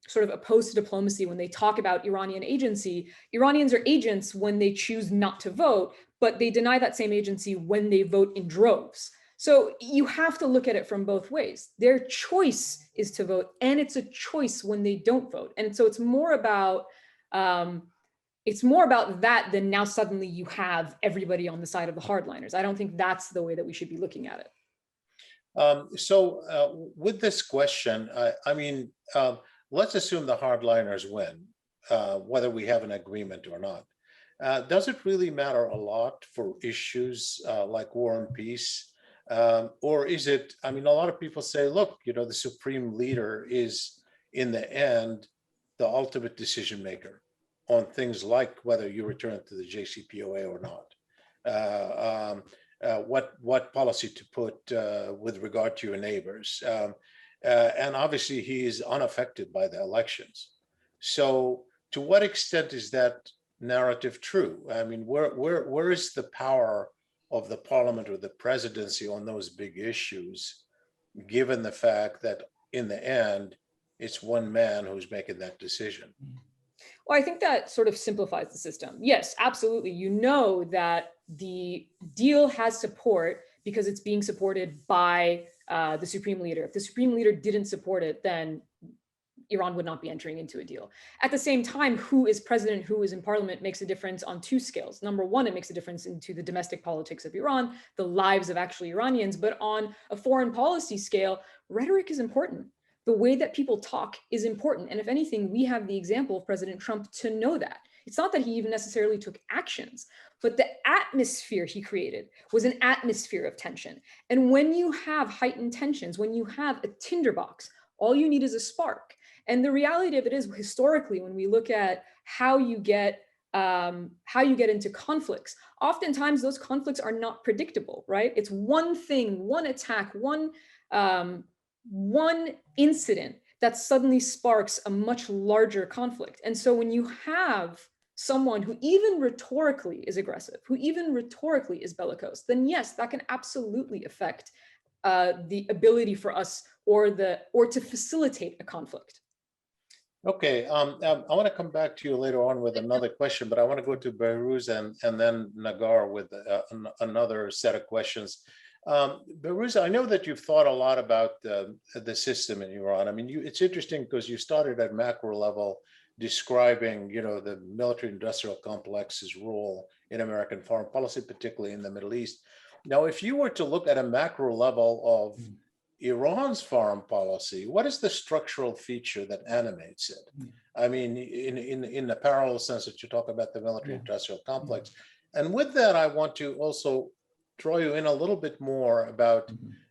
sort of opposed to diplomacy when they talk about Iranian agency. Iranians are agents when they choose not to vote, but they deny that same agency when they vote in droves. So you have to look at it from both ways. Their choice is to vote, and it's a choice when they don't vote. And so it's more about that than now suddenly you have everybody on the side of the hardliners. I don't think that's the way that we should be looking at it. With this question, let's assume the hardliners win, whether we have an agreement or not. Does it really matter a lot for issues like war and peace? Or is it, a lot of people say, look, the supreme leader is in the end, the ultimate decision maker on things like whether you return to the JCPOA or not, what policy to put with regard to your neighbors. And obviously he is unaffected by the elections. So to what extent is that narrative true? Where is the power of the parliament or the presidency on those big issues, given the fact that in the end, it's one man who's making that decision? Well, I think that sort of simplifies the system. Yes, absolutely. You know that the deal has support because it's being supported by the supreme leader. If the supreme leader didn't support it, then Iran would not be entering into a deal. At the same time, who is president, who is in parliament makes a difference on two scales. Number one, it makes a difference into the domestic politics of Iran, the lives of actual Iranians, but on a foreign policy scale, rhetoric is important. The way that people talk is important. And if anything, we have the example of President Trump to know that. It's not that he even necessarily took actions, but the atmosphere he created was an atmosphere of tension. And when you have heightened tensions, when you have a tinderbox, all you need is a spark. And the reality of it is, historically, when we look at how you get into conflicts, oftentimes those conflicts are not predictable, right? It's one thing, one attack, one incident that suddenly sparks a much larger conflict. And so when you have someone who even rhetorically is aggressive, who even rhetorically is bellicose, then yes, that can absolutely affect the ability for us or to facilitate a conflict. Okay, I want to come back to you later on with another question, but I want to go to Behrooz and then Nagar with another set of questions. Behrooz, I know that you've thought a lot about the system in Iran. I mean, it's interesting because you started at macro level describing, the military-industrial complex's role in American foreign policy, particularly in the Middle East. Now, if you were to look at a macro level of Iran's foreign policy, what is the structural feature that animates it? I mean, in the parallel sense that you talk about the military-industrial complex. And with that, I want to also draw you in a little bit more about,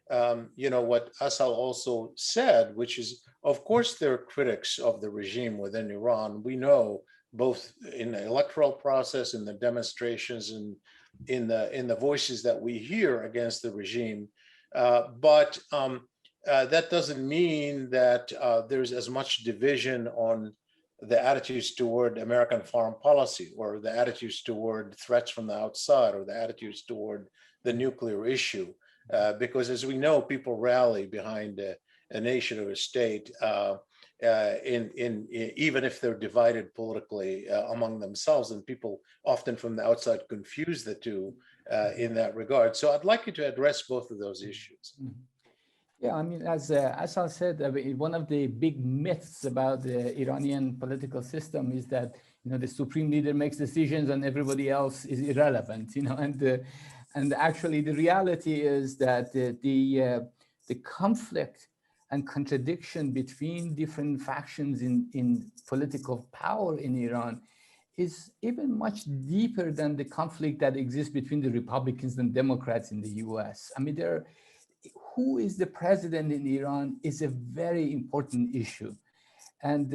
what Asal also said, which is, of course, there are critics of the regime within Iran. We know both in the electoral process, in the demonstrations, and in the voices that we hear against the regime. But that doesn't mean that there's as much division on the attitudes toward American foreign policy, or the attitudes toward threats from the outside, or the attitudes toward the nuclear issue. Because as we know, people rally behind a nation or a state, even if they're divided politically among themselves, and people often from the outside confuse the two in that regard. So I'd like you to address both of those issues. Yeah, I mean, as I said, one of the big myths about the Iranian political system is that the supreme leader makes decisions and everybody else is irrelevant. And actually the reality is that the conflict and contradiction between different factions in political power in Iran is even much deeper than the conflict that exists between the Republicans and Democrats in the US. I mean, who is the president in Iran is a very important issue. And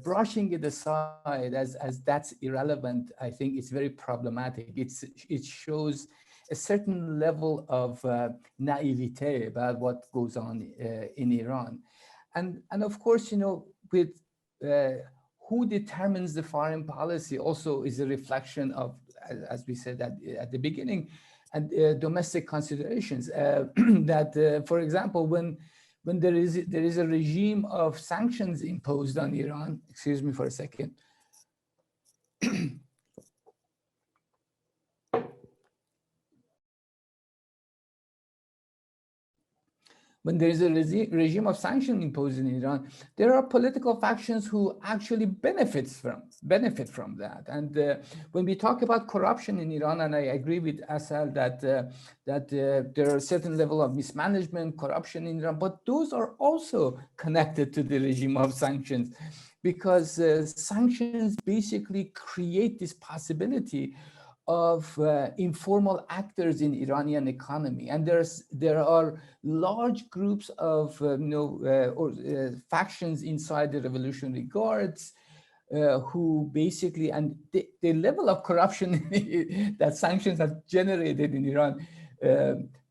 brushing it aside as that's irrelevant, I think it's very problematic. It shows a certain level of naivete about what goes on in Iran. And of course, with who determines the foreign policy also is a reflection of, as we said at the beginning, and domestic considerations. That, for example, when there is a regime of sanctions imposed on Iran, excuse me for a second. When there is a regime of sanctions imposed in Iran, there are political factions who actually benefit from that. And when we talk about corruption in Iran, and I agree with Asal that there are a certain level of mismanagement, corruption in Iran, but those are also connected to the regime of sanctions, because sanctions basically create this possibility of informal actors in Iranian economy, and there are large groups of factions inside the Revolutionary Guards who basically, and the level of corruption that sanctions have generated in Iran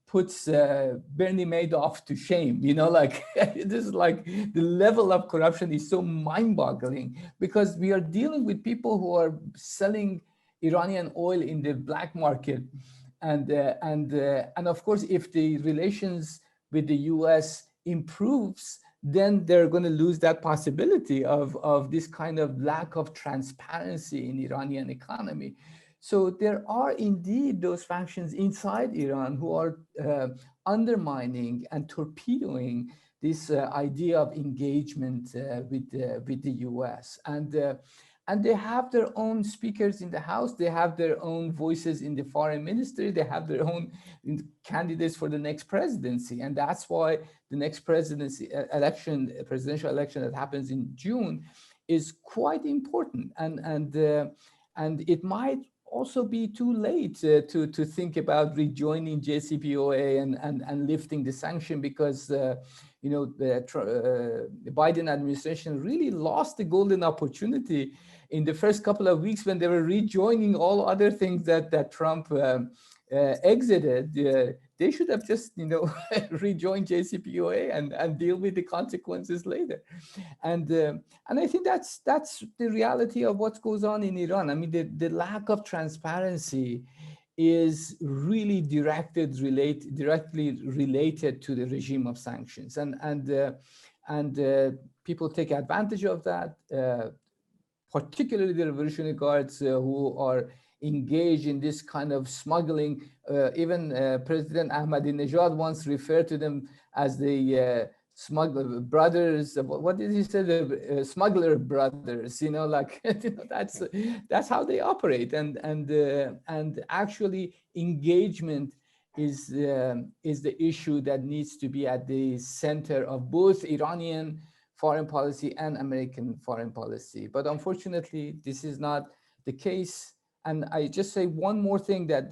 puts Bernie Madoff to shame. This is like the level of corruption is so mind-boggling, because we are dealing with people who are selling Iranian oil in the black market, and of course, if the relations with the U.S. improves, then they're going to lose that possibility of this kind of lack of transparency in Iranian economy. So there are indeed those factions inside Iran who are undermining and torpedoing this idea of engagement with the US. And they have their own speakers in the House. They have their own voices in the foreign ministry. They have their own candidates for the next presidency. And that's why the next presidential election that happens in June is quite important. And it might also be too late to think about rejoining JCPOA and lifting the sanction, because you know, the Biden administration really lost the golden opportunity in the first couple of weeks when they were rejoining all other things that Trump exited. They should have just, you know, rejoined JCPOA and deal with the consequences later. And I think that's the reality of what goes on in Iran. I mean, the lack of transparency is really directly related to the regime of sanctions, and people take advantage of that, particularly the Revolutionary Guards who are engaged in this kind of smuggling. Even President Ahmadinejad once referred to them as the smuggler brothers. What did he say? The smuggler brothers. You know, like you know, that's how they operate. And actually, engagement is the issue that needs to be at the center of both Iranian foreign policy and American foreign policy. But unfortunately, this is not the case. And I just say one more thing, that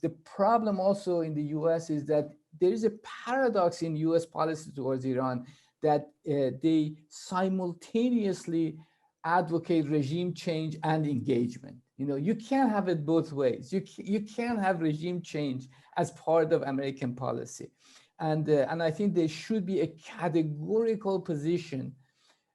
the problem also in the US is that there is a paradox in US policy towards Iran, that they simultaneously advocate regime change and engagement. You know, you can't have it both ways. You can't have regime change as part of American policy. And I think there should be a categorical position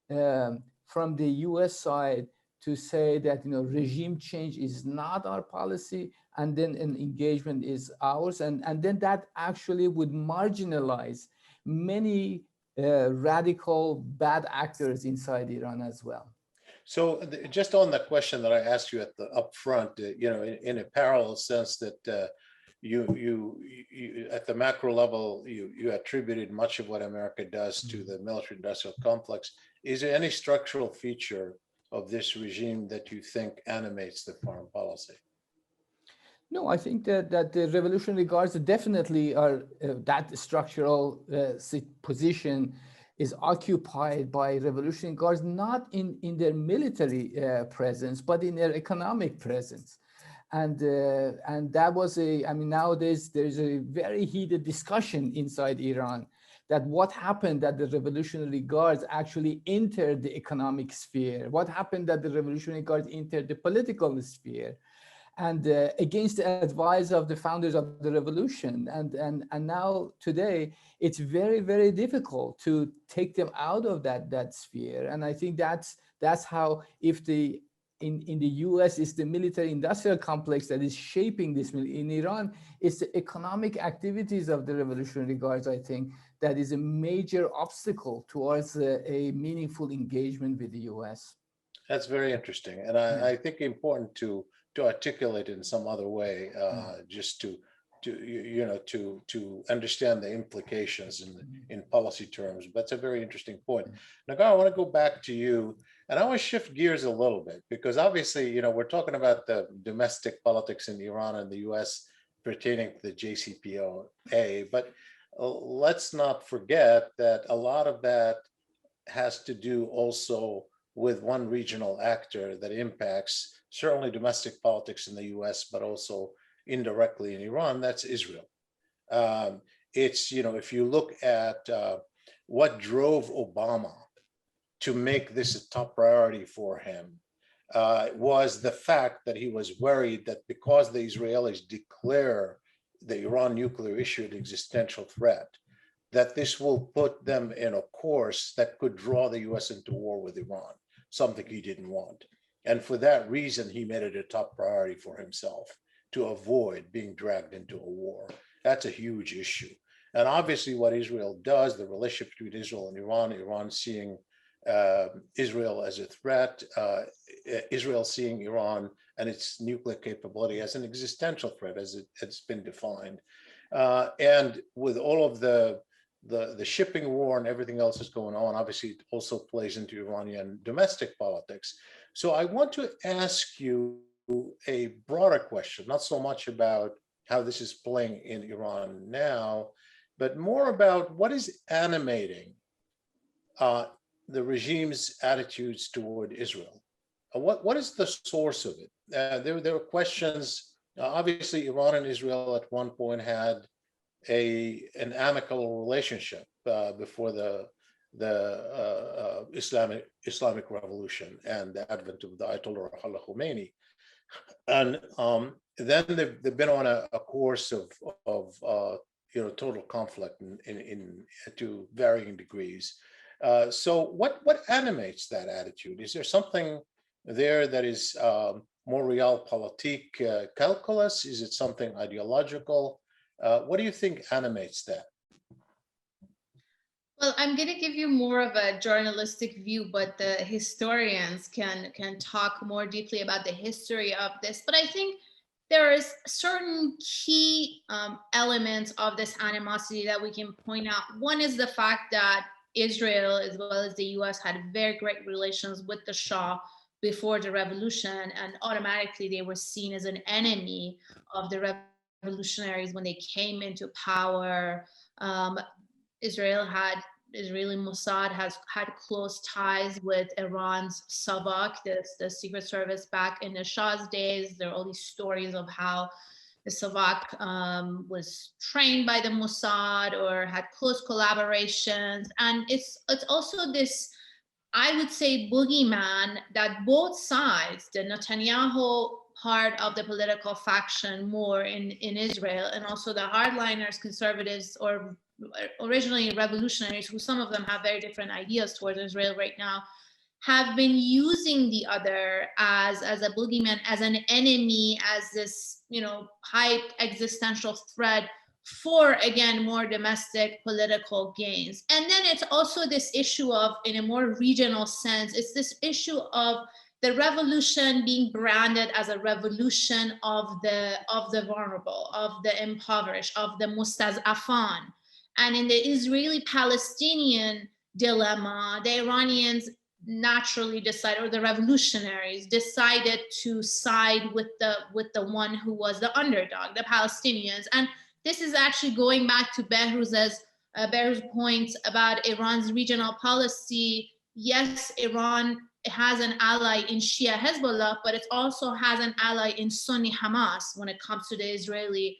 from the US side to say that, you know, regime change is not our policy, and then an engagement is ours. And then that actually would marginalize many radical bad actors inside Iran as well. So just on the question that I asked you at the upfront, you know, in a parallel sense that you at the macro level, you attributed much of what America does to the military-industrial complex. Is there any structural feature of this regime that you think animates the foreign policy? No, I think that the Revolutionary Guards definitely are, that structural position is occupied by Revolutionary Guards, not in their military presence, but in their economic presence. And that was I mean, nowadays there's a very heated discussion inside Iran that what happened that the Revolutionary Guards actually entered the economic sphere, what happened that the Revolutionary Guards entered the political sphere, and against the advice of the founders of the revolution. And now today, it's very, very difficult to take them out of that sphere. And I think that's how, if in the US, it's the military-industrial complex that is shaping this. In Iran, it's the economic activities of the Revolutionary Guards, I think, that is a major obstacle towards a meaningful engagement with the US. That's very interesting. And I think important to articulate in some other way, just to understand the implications in policy terms. But it's a very interesting point. Nagar, I want to go back to you, and I want to shift gears a little bit, because obviously, you know, we're talking about the domestic politics in Iran and the US pertaining to the JCPOA, but let's not forget that a lot of that has to do also with one regional actor that impacts certainly domestic politics in the US, but also indirectly in Iran. That's Israel. It's, you know, if you look at what drove Obama to make this a top priority for him, was the fact that he was worried that because the Israelis declare the Iran nuclear issue an existential threat, that this will put them in a course that could draw the US into war with Iran, something he didn't want. And for that reason, he made it a top priority for himself to avoid being dragged into a war. That's a huge issue. And obviously what Israel does, the relationship between Israel and Iran seeing Israel as a threat, Israel seeing Iran and its nuclear capability as an existential threat, as it's been defined. And with all of the the shipping war and everything else is going on, obviously it also plays into Iranian domestic politics. So I want to ask you a broader question, not so much about how this is playing in Iran now, but more about what is animating the regime's attitudes toward Israel. What is the source of it? There were questions. Obviously, Iran and Israel at one point had an amicable relationship before the Islamic Revolution and the advent of the Ayatollah Ruhollah Khomeini, and then they've been on a course of total conflict in to varying degrees. So what animates that attitude? Is there something there that is more realpolitik calculus? Is it something ideological? What do you think animates that? Well, I'm going to give you more of a journalistic view, but the historians can talk more deeply about the history of this. But I think there is certain key elements of this animosity that we can point out. One is the fact that Israel, as well as the US, had very great relations with the Shah before the revolution, and automatically they were seen as an enemy of the revolutionaries when they came into power. Israeli Mossad has had close ties with Iran's Savak, the secret service back in the Shah's days. There are all these stories of how the Savak was trained by the Mossad or had close collaborations. And it's also this, I would say, boogeyman that both sides, the Netanyahu part of the political faction more in Israel, and also the hardliners, conservatives, or originally revolutionaries, who some of them have very different ideas towards Israel right now, have been using the other as a boogeyman, as an enemy, as this, high existential threat for, again, more domestic political gains. And then it's also this issue of, in a more regional sense, it's this issue of the revolution being branded as a revolution of the vulnerable, of the impoverished, of the mustaz'afan. And in the Israeli-Palestinian dilemma, the Iranians naturally decided, or the revolutionaries decided, to side with the one who was the underdog, the Palestinians. And this is actually going back to Behruz's point about Iran's regional policy. Yes, Iran has an ally in Shia Hezbollah, but it also has an ally in Sunni Hamas when it comes to the Israeli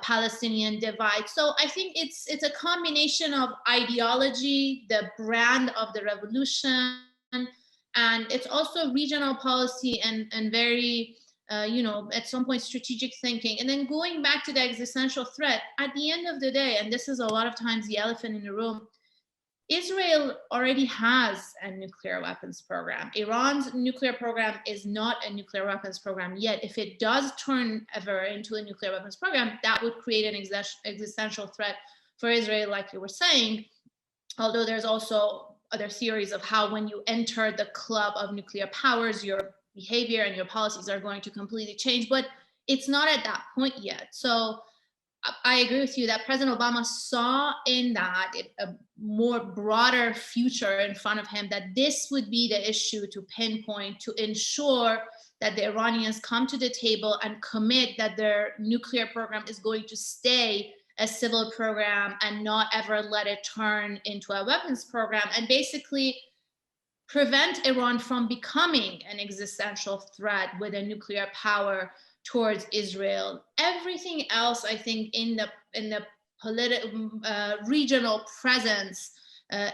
Palestinian divide. So I think it's a combination of ideology, the brand of the revolution, and it's also regional policy and very, at some point, strategic thinking. And then going back to the existential threat, at the end of the day, and this is a lot of times the elephant in the room, Israel already has a nuclear weapons program. Iran's nuclear program is not a nuclear weapons program yet. If it does turn ever into a nuclear weapons program, that would create an existential threat for Israel, like you were saying. Although there's also other theories of how, when you enter the club of nuclear powers, your behavior and your policies are going to completely change, but it's not at that point yet. So I agree with you that President Obama saw in that a more broader future in front of him, that this would be the issue to pinpoint, to ensure that the Iranians come to the table and commit that their nuclear program is going to stay a civil program and not ever let it turn into a weapons program, and basically prevent Iran from becoming an existential threat with a nuclear power towards Israel. Everything else, I think, in the political regional presence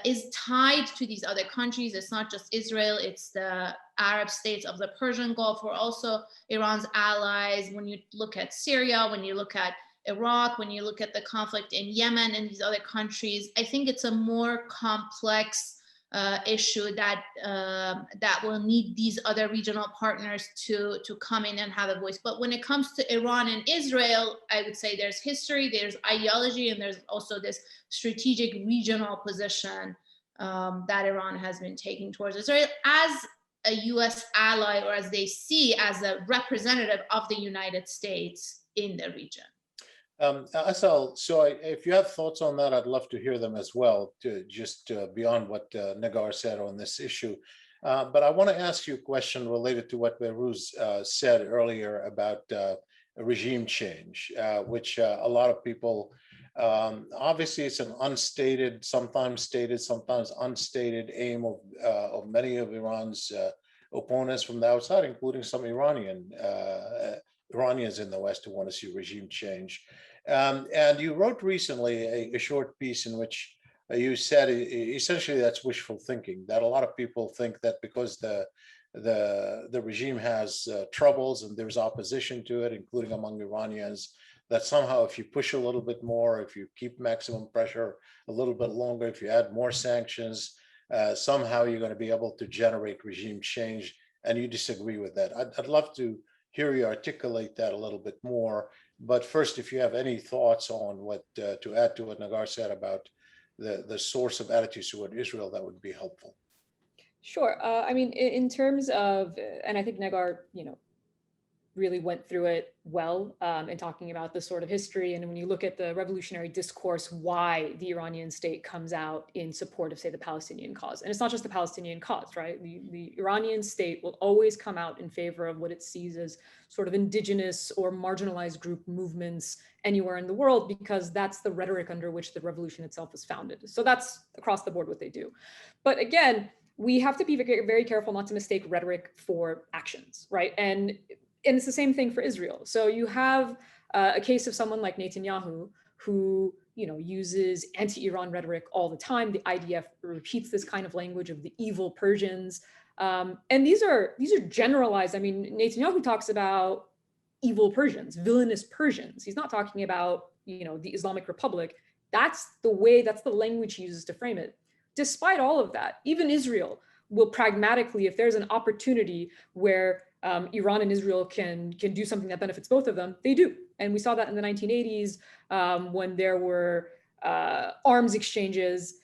is tied to these other countries. It's not just Israel, it's the Arab states of the Persian Gulf, who are also Iran's allies. When you look at Syria, when you look at Iraq, when you look at the conflict in Yemen and these other countries, I think it's a more complex issue that will need these other regional partners to come in and have a voice. But when it comes to Iran and Israel, I would say there's history, there's ideology, and there's also this strategic regional position that Iran has been taking towards Israel as a US ally, or as they see as a representative of the United States in the region. Asal, so if you have thoughts on that, I'd love to hear them as well, to just beyond what Nagar said on this issue. But I want to ask you a question related to what Behruz said earlier about regime change, which a lot of people, obviously it's an unstated, sometimes stated, sometimes unstated aim of many of Iran's opponents from the outside, including some Iranians in the West who want to see regime change. And you wrote recently a short piece in which you said essentially that's wishful thinking, that a lot of people think that because the regime has troubles and there's opposition to it, including among Iranians, that somehow if you push a little bit more, if you keep maximum pressure a little bit longer, if you add more sanctions, somehow you're going to be able to generate regime change. And you disagree with that. I'd love to hear you articulate that a little bit more. But first, if you have any thoughts on what to add to what Nagar said about the source of attitudes toward Israel, that would be helpful. Sure. I mean, in terms of, and I think Nagar, really went through it well in talking about the sort of history. And when you look at the revolutionary discourse, why the Iranian state comes out in support of, say, the Palestinian cause. And it's not just the Palestinian cause, right? The Iranian state will always come out in favor of what it sees as sort of indigenous or marginalized group movements anywhere in the world, because that's the rhetoric under which the revolution itself is founded. So that's across the board what they do. But again, we have to be very, very careful not to mistake rhetoric for actions, right? And it's the same thing for Israel. So you have a case of someone like Netanyahu, who uses anti-Iran rhetoric all the time. The IDF repeats this kind of language of the evil Persians, and these are generalized. I mean, Netanyahu talks about evil Persians, villainous Persians. He's not talking about the Islamic Republic. That's the language he uses to frame it. Despite all of that, even Israel will pragmatically, if there's an opportunity where Iran and Israel can do something that benefits both of them, they do. And we saw that in the 1980s when there were arms exchanges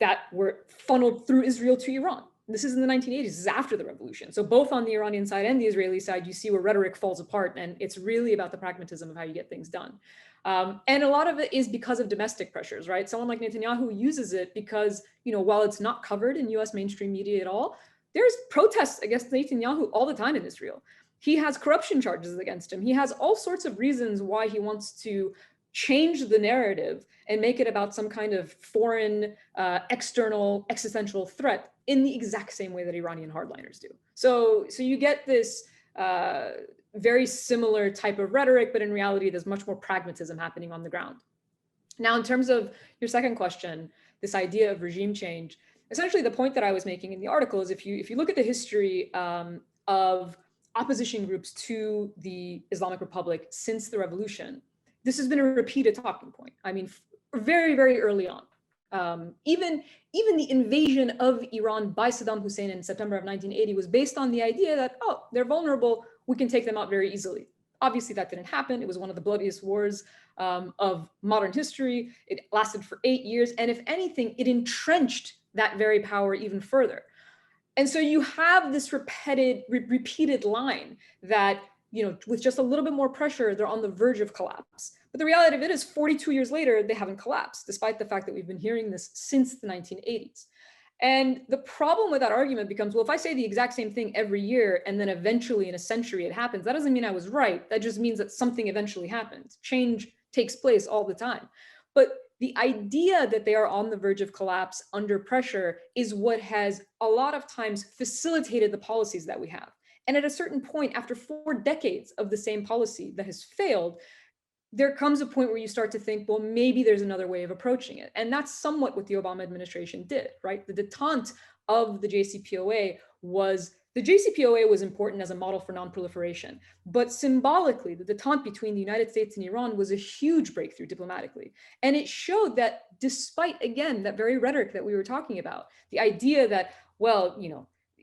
that were funneled through Israel to Iran. This is in the 1980s, this is after the revolution. So both on the Iranian side and the Israeli side, you see where rhetoric falls apart, and it's really about the pragmatism of how you get things done. And a lot of it is because of domestic pressures, right? Someone like Netanyahu uses it because, while it's not covered in US mainstream media at all, there's protests against Netanyahu all the time in Israel. He has corruption charges against him. He has all sorts of reasons why he wants to change the narrative and make it about some kind of foreign, external, existential threat in the exact same way that Iranian hardliners do. So you get this very similar type of rhetoric, but in reality, there's much more pragmatism happening on the ground. Now, in terms of your second question, this idea of regime change, essentially the point that I was making in the article is if you look at the history of opposition groups to the Islamic Republic since the revolution, this has been a repeated talking point. I mean, very, very early on. Even the invasion of Iran by Saddam Hussein in September of 1980 was based on the idea that, oh, they're vulnerable, we can take them out very easily. Obviously, that didn't happen. It was one of the bloodiest wars of modern history. It lasted for 8 years. And if anything, it entrenched that very power even further. And so you have this repeated line that, with just a little bit more pressure, they're on the verge of collapse. But the reality of it is 42 years later, they haven't collapsed, despite the fact that we've been hearing this since the 1980s. And the problem with that argument becomes, well, if I say the exact same thing every year, and then eventually in a century it happens, that doesn't mean I was right. That just means that something eventually happens. Change takes place all the time. But the idea that they are on the verge of collapse under pressure is what has a lot of times facilitated the policies that we have. And at a certain point, after 4 decades of the same policy that has failed, there comes a point where you start to think, well, maybe there's another way of approaching it. And that's somewhat what the Obama administration did, right? The detente of the JCPOA was important as a model for non-proliferation, but symbolically, the detente between the United States and Iran was a huge breakthrough diplomatically. And it showed that despite, again, that very rhetoric that we were talking about, the idea that, well,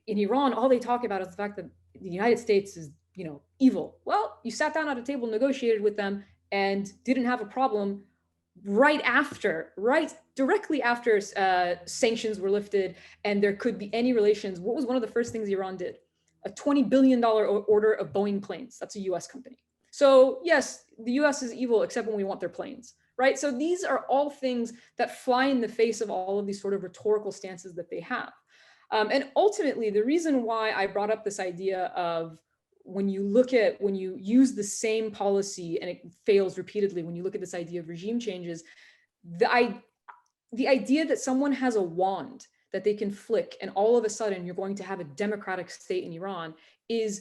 in Iran, all they talk about is the fact that the United States is, evil. Well, you sat down at a table, negotiated with them, and didn't have a problem right directly after sanctions were lifted and there could be any relations. What was one of the first things Iran did? A $20 billion order of Boeing planes. That's a US company. So yes, the US is evil except when we want their planes, right? So these are all things that fly in the face of all of these sort of rhetorical stances that they have. And ultimately, the reason why I brought up this idea of when you use the same policy and it fails repeatedly, when you look at this idea of regime changes, the idea that someone has a wand that they can flick and all of a sudden you're going to have a democratic state in Iran is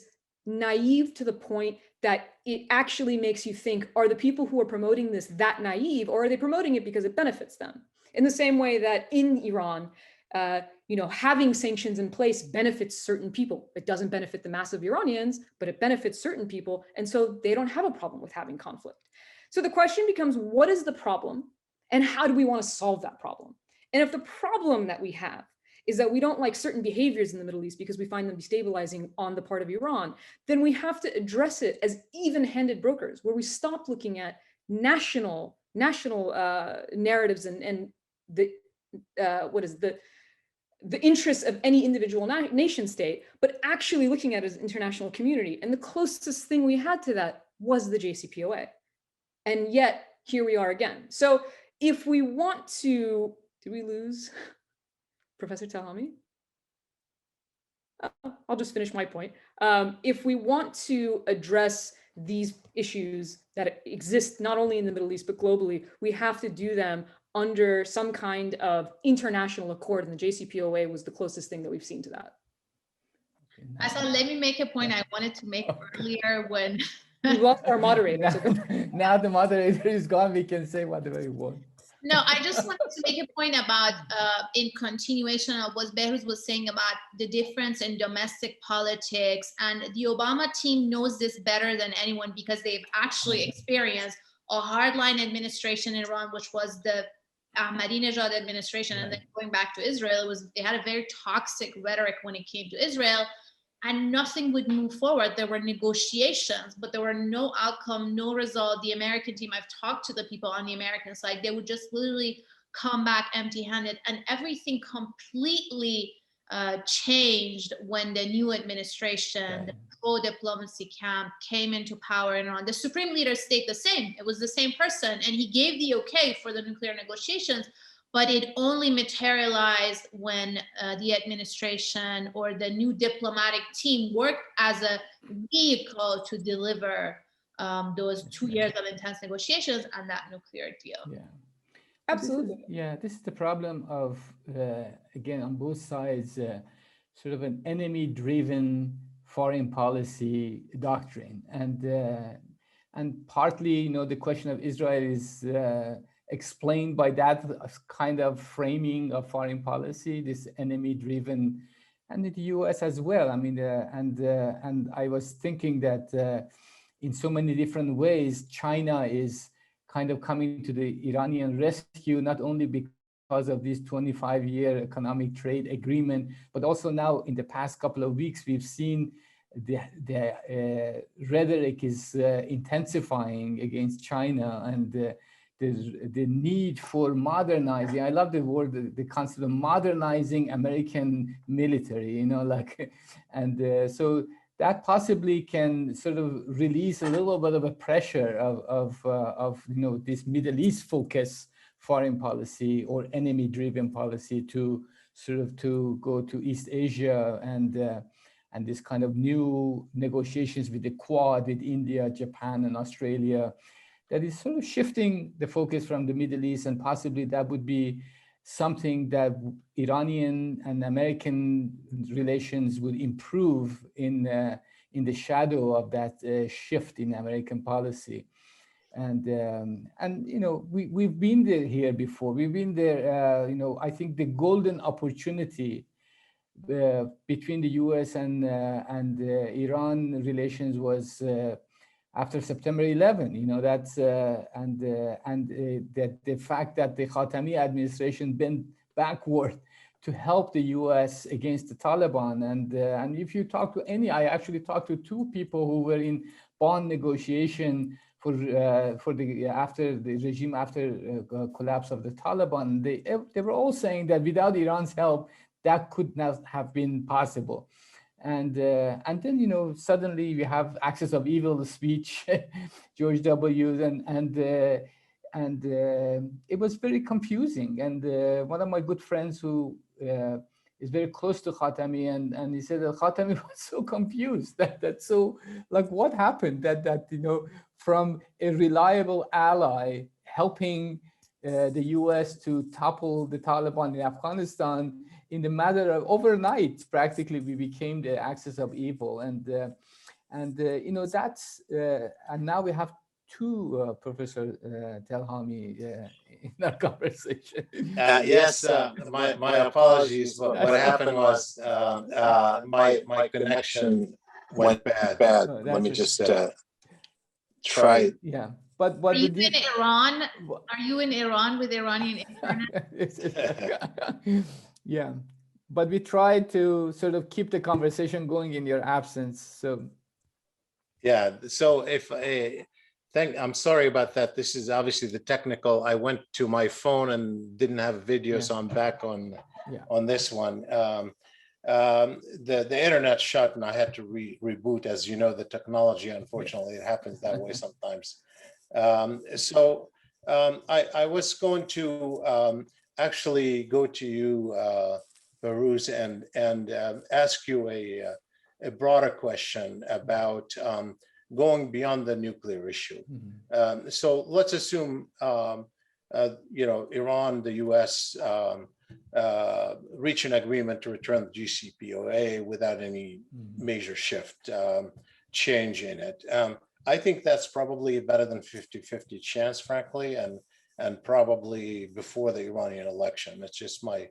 naive to the point that it actually makes you think, are the people who are promoting this that naive, or are they promoting it because it benefits them? In the same way that in Iran, having sanctions in place benefits certain people. It doesn't benefit the mass of Iranians, but it benefits certain people. And so they don't have a problem with having conflict. So the question becomes, what is the problem? And how do we want to solve that problem? And if the problem that we have is that we don't like certain behaviors in the Middle East because we find them destabilizing on the part of Iran, then we have to address it as even-handed brokers, where we stop looking at national narratives and the interests of any individual nation state, but actually looking at it as an international community. And the closest thing we had to that was the JCPOA. And yet here we are again. So if we want to, did we lose Professor Talhami? I'll just finish my point. If we want to address these issues that exist not only in the Middle East, but globally, we have to do them under some kind of international accord, and the JCPOA was the closest thing that we've seen to that. So let me make a point I wanted to make earlier when we lost our moderator. Now the moderator is gone, we can say whatever we want. No, I just wanted to make a point about, in continuation of what Behruz was saying about the difference in domestic politics, and the Obama team knows this better than anyone because they've actually experienced a hardline administration in Iran, which was the Ahmadinejad administration, and then going back to Israel, they had a very toxic rhetoric when it came to Israel, and nothing would move forward. There were negotiations, but there were no outcome, no result. The American team, I've talked to the people on the American side, they would just literally come back empty-handed, and everything completely changed when the new administration, the pro-diplomacy camp came into power in Iran. The supreme leader stayed the same. It was the same person, and he gave the okay for the nuclear negotiations, but it only materialized when the administration or the new diplomatic team worked as a vehicle to deliver those 2 years of intense negotiations and that nuclear deal. Yeah. Absolutely. This is the problem of, again, on both sides, sort of an enemy-driven foreign policy doctrine. And partly, the question of Israel is explained by that kind of framing of foreign policy, this enemy-driven, and in the US as well. I mean, and I was thinking that in so many different ways, China is kind of coming to the Iranian rescue, not only because of this 25-year economic trade agreement, but also now in the past couple of weeks, we've seen the rhetoric is intensifying against China, and the need for modernizing. I love the word, the concept of modernizing American military, and so that possibly can sort of release a little bit of a pressure of this Middle East focus foreign policy or enemy-driven policy to sort of to go to East Asia and this kind of new negotiations with the Quad, with India, Japan, and Australia, that is sort of shifting the focus from the Middle East, and possibly that would be something that Iranian and American relations would improve in the shadow of that shift in American policy. And we've been there here before. We've been there. I think the golden opportunity between the U.S. and Iran relations was after September 11. That's that the fact that the Khatami administration bent backward to help the U.S. against the Taliban, and if you talk to I actually talked to two people who were in Bonn negotiation for the after the regime after collapse of the Taliban. They were all saying that without Iran's help, that could not have been possible. And then, you know, suddenly we have axis of evil speech, George W. And it was very confusing. And one of my good friends who is very close to Khatami, and he said that Khatami was so confused that so like what happened that you know, from a reliable ally helping the US to topple the Taliban in Afghanistan, in the matter of overnight, practically we became the axis of evil. And you know, that's and now we have two Professor Telhami in our conversation. Yes, my apologies. What happened was my connection went bad. Oh, Let me that's just try. Yeah, but Are you the in Iran? Are you in Iran with Iranian internet? yeah, but we tried to sort of keep the conversation going in your absence. So Yeah, so if I'm sorry about that. This is obviously the technical. I went to my phone and didn't have video, Yeah. so I'm back on Yeah. on this one. The internet shut and I had to reboot. As you know, the technology, unfortunately, it happens that way sometimes. I was going to actually go to you, Baruz, and ask you a broader question about going beyond the nuclear issue. So let's assume, you know, Iran, the US reach an agreement to return the JCPOA without any major shift, change in it. I think that's probably better than 50-50 chance, frankly, and probably before the Iranian election. It's just my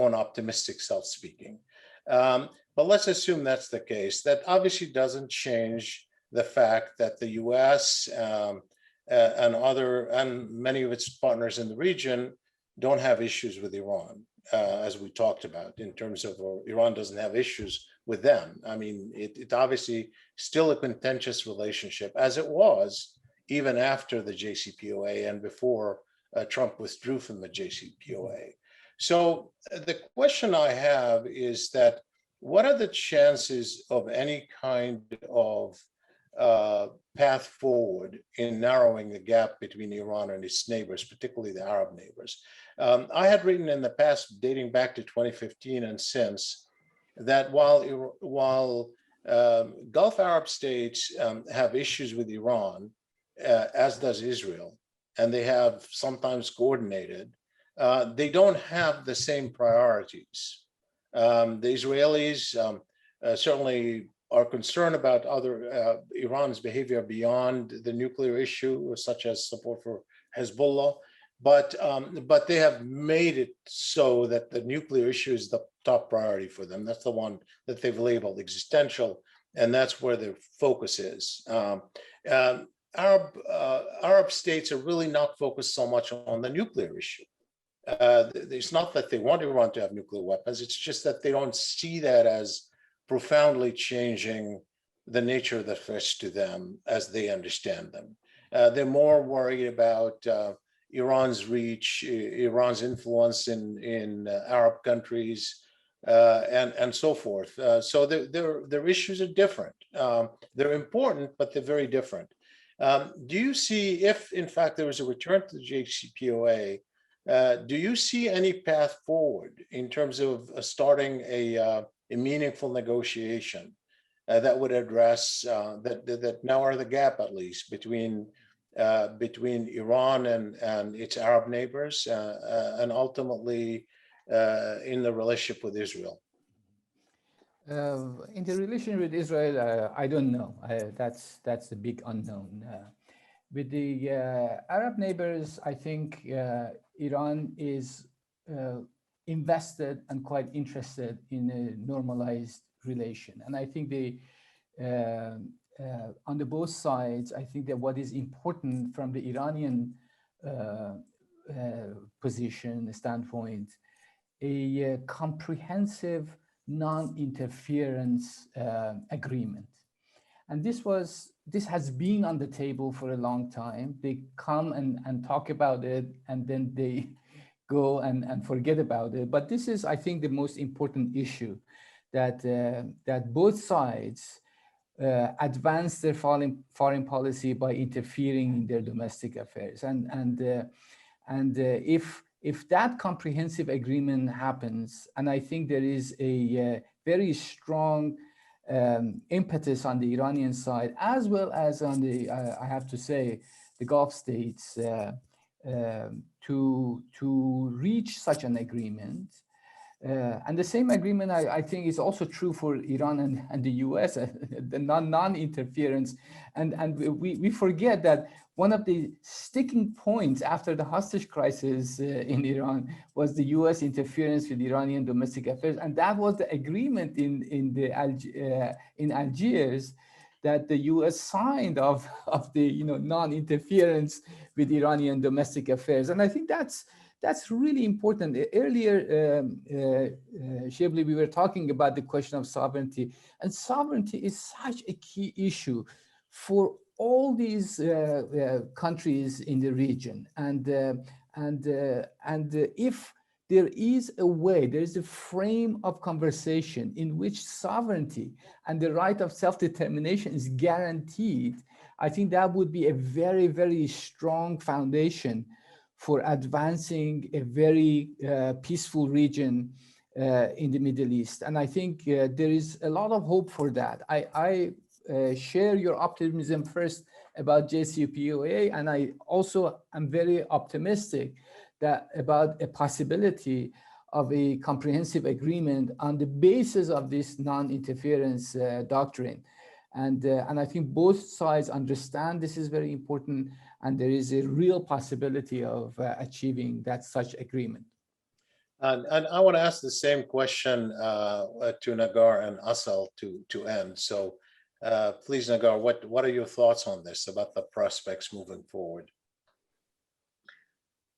own optimistic self speaking. But let's assume that's the case. That obviously doesn't change the fact that the US and many of its partners in the region don't have issues with Iran, as we talked about, in terms of Iran doesn't have issues with them. I mean, it obviously still a contentious relationship, as it was even after the JCPOA and before Trump withdrew from the JCPOA. So the question I have is that what are the chances of any kind of path forward in narrowing the gap between Iran and its neighbors, particularly the Arab neighbors? I had written in the past, dating back to 2015 and since, that while Gulf Arab states have issues with Iran, as does Israel, and they have sometimes coordinated, they don't have the same priorities. The Israelis certainly are concerned about Iran's behavior beyond the nuclear issue, such as support for Hezbollah, but they have made it so that the nuclear issue is the top priority for them. That's the one that they've labeled existential, and that's where their focus is. Arab states are really not focused so much on the nuclear issue. It's not that they want Iran to have nuclear weapons, it's just that they don't see that as profoundly changing the nature of the threats to them as they understand them. They're more worried about Iran's reach, Iran's influence in Arab countries, and so forth. So their issues are different. They're important, but they're very different. Do you see, if in fact there was a return to the JCPOA, do you see any path forward in terms of starting a meaningful negotiation that would address that narrow the gap, at least, between Iran and its Arab neighbors, and ultimately in the relationship with Israel? In the relation with Israel, I don't know. That's a big unknown. With the Arab neighbors, I think Iran is invested and quite interested in a normalized relation. And I think on the both sides, I think that what is important from the Iranian position, standpoint, a comprehensive non-interference agreement. And this has been on the table for a long time. They come and talk about it, and then they go and forget about it. But this is, I think, the most important issue, that both sides advance their foreign policy by interfering in their domestic affairs. And if that comprehensive agreement happens, and I think there is a very strong impetus on the Iranian side, as well as on the, I have to say, the Gulf states, to reach such an agreement. And the same agreement, I think, is also true for Iran and the US, the non-interference. And we forget that one of the sticking points after the hostage crisis in Iran was the US interference with Iranian domestic affairs. And that was the agreement in Algiers that the US signed of the non-interference with Iranian domestic affairs. And I think that's really important. Earlier, Shibli, we were talking about the question of sovereignty, and sovereignty is such a key issue for all these countries in the region. And if there is a way, there is a frame of conversation in which sovereignty and the right of self-determination is guaranteed, I think that would be a very, very strong foundation for advancing a very peaceful region in the Middle East. And I think there is a lot of hope for that. I share your optimism first about JCPOA, and I also am very optimistic that about a possibility of a comprehensive agreement on the basis of this non-interference doctrine. And I think both sides understand this is very important, and there is a real possibility of achieving such agreement. And I want to ask the same question to Nagar and Asal to end. So please, Nagar, what are your thoughts on this, about the prospects moving forward?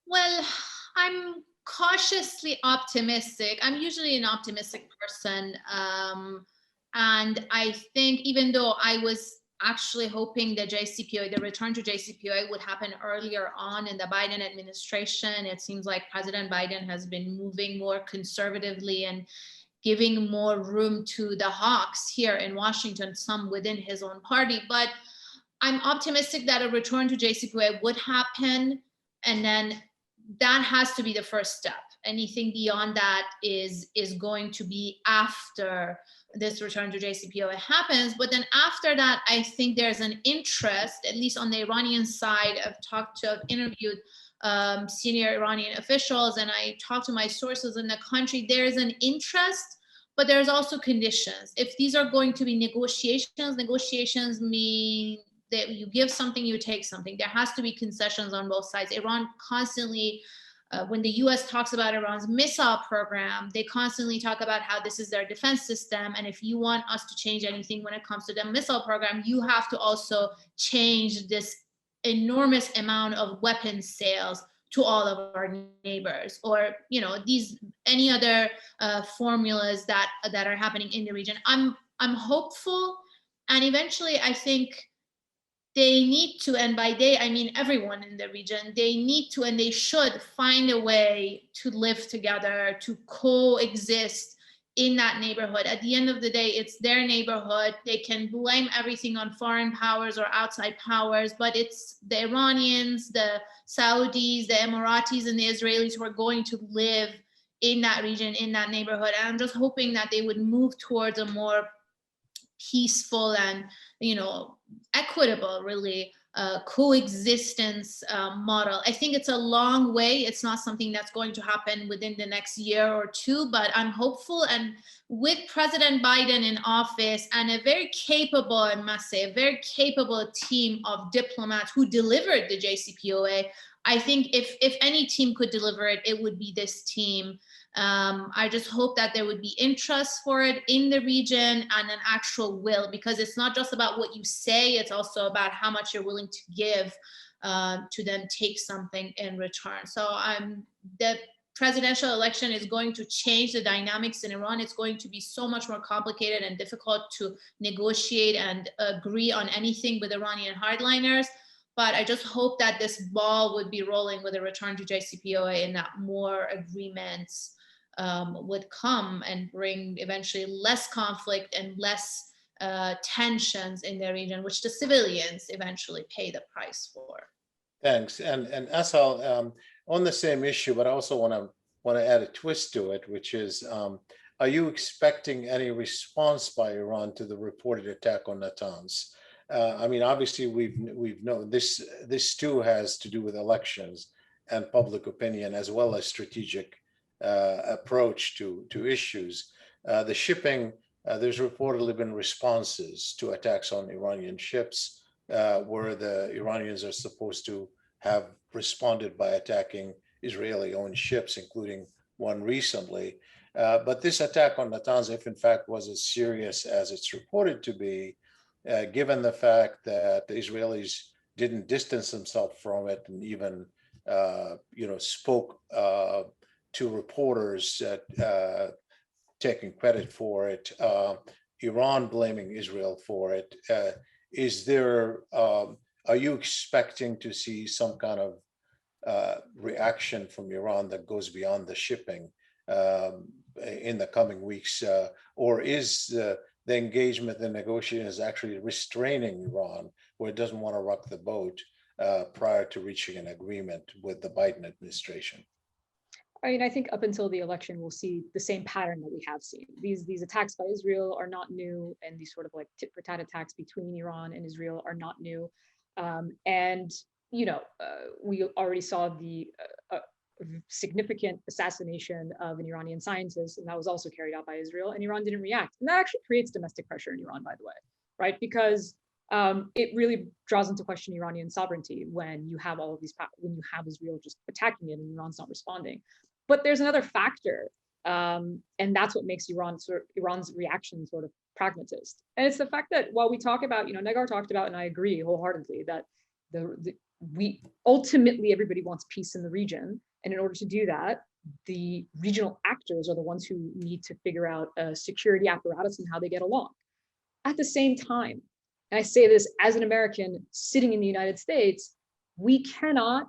Well, I'm cautiously optimistic. I'm usually an optimistic person. And I think even though I was actually hoping the JCPOA, the return to JCPOA would happen earlier on in the Biden administration, it seems like President Biden has been moving more conservatively and giving more room to the hawks here in Washington, some within his own party. But I'm optimistic that a return to JCPOA would happen. And then that has to be the first step. Anything beyond that is going to be after this return to JCPOA happens. But then after that, I think there's an interest, at least on the Iranian side. I've interviewed senior Iranian officials, and I talked to my sources in the country. There is an interest, but there's also conditions. If these are going to be negotiations mean that you give something, you take something. There has to be concessions on both sides. Iran constantly, when the US talks about Iran's missile program, they constantly talk about how this is their defense system. And if you want us to change anything when it comes to the missile program, you have to also change this enormous amount of weapons sales to all of our neighbors, or any other formulas that are happening in the region. I'm hopeful, and eventually I think they need to, and by they, I mean everyone in the region, they need to and they should find a way to live together, to coexist in that neighborhood. At the end of the day, it's their neighborhood. They can blame everything on foreign powers or outside powers, but it's the Iranians, the Saudis, the Emiratis, and the Israelis who are going to live in that region, in that neighborhood. And I'm just hoping that they would move towards a more peaceful and equitable, really, coexistence model. I think it's a long way. It's not something that's going to happen within the next year or two, but I'm hopeful. And with President Biden in office and a very capable, I must say, a very capable team of diplomats who delivered the JCPOA, I think if any team could deliver it, it would be this team. I just hope that there would be interest for it in the region and an actual will, because it's not just about what you say, it's also about how much you're willing to give to then take something in return. So the presidential election is going to change the dynamics in Iran. It's going to be so much more complicated and difficult to negotiate and agree on anything with Iranian hardliners. But I just hope that this ball would be rolling with a return to JCPOA and that more agreements would come and bring eventually less conflict and less tensions in the region, which the civilians eventually pay the price for. Thanks. And Asal, on the same issue, but I also want to add a twist to it, which is, are you expecting any response by Iran to the reported attack on Natanz? I mean, obviously, we've known this too has to do with elections and public opinion, as well as strategic approach to issues. The shipping, there's reportedly been responses to attacks on Iranian ships, where the Iranians are supposed to have responded by attacking Israeli-owned ships, including one recently. But this attack on Natanz, if in fact was as serious as it's reported to be, given the fact that the Israelis didn't distance themselves from it and even, spoke to reporters taking credit for it, Iran blaming Israel for it. Are you expecting to see some kind of reaction from Iran that goes beyond the shipping in the coming weeks, or is the engagement, the negotiation is actually restraining Iran, where it doesn't want to rock the boat prior to reaching an agreement with the Biden administration? I mean, I think up until the election, we'll see the same pattern that we have seen. These attacks by Israel are not new, and these sort of like tit for tat attacks between Iran and Israel are not new. We already saw the significant assassination of an Iranian scientist, and that was also carried out by Israel, and Iran didn't react. And that actually creates domestic pressure in Iran, by the way, right? Because it really draws into question Iranian sovereignty when you have all of these, when you have Israel just attacking it and Iran's not responding. But there's another factor, and that's what makes Iran's reaction sort of pragmatist. And it's the fact that while we talk about, Negar talked about, and I agree wholeheartedly, that we ultimately, everybody wants peace in the region. And in order to do that, the regional actors are the ones who need to figure out a security apparatus and how they get along. At the same time, and I say this as an American sitting in the United States, we cannot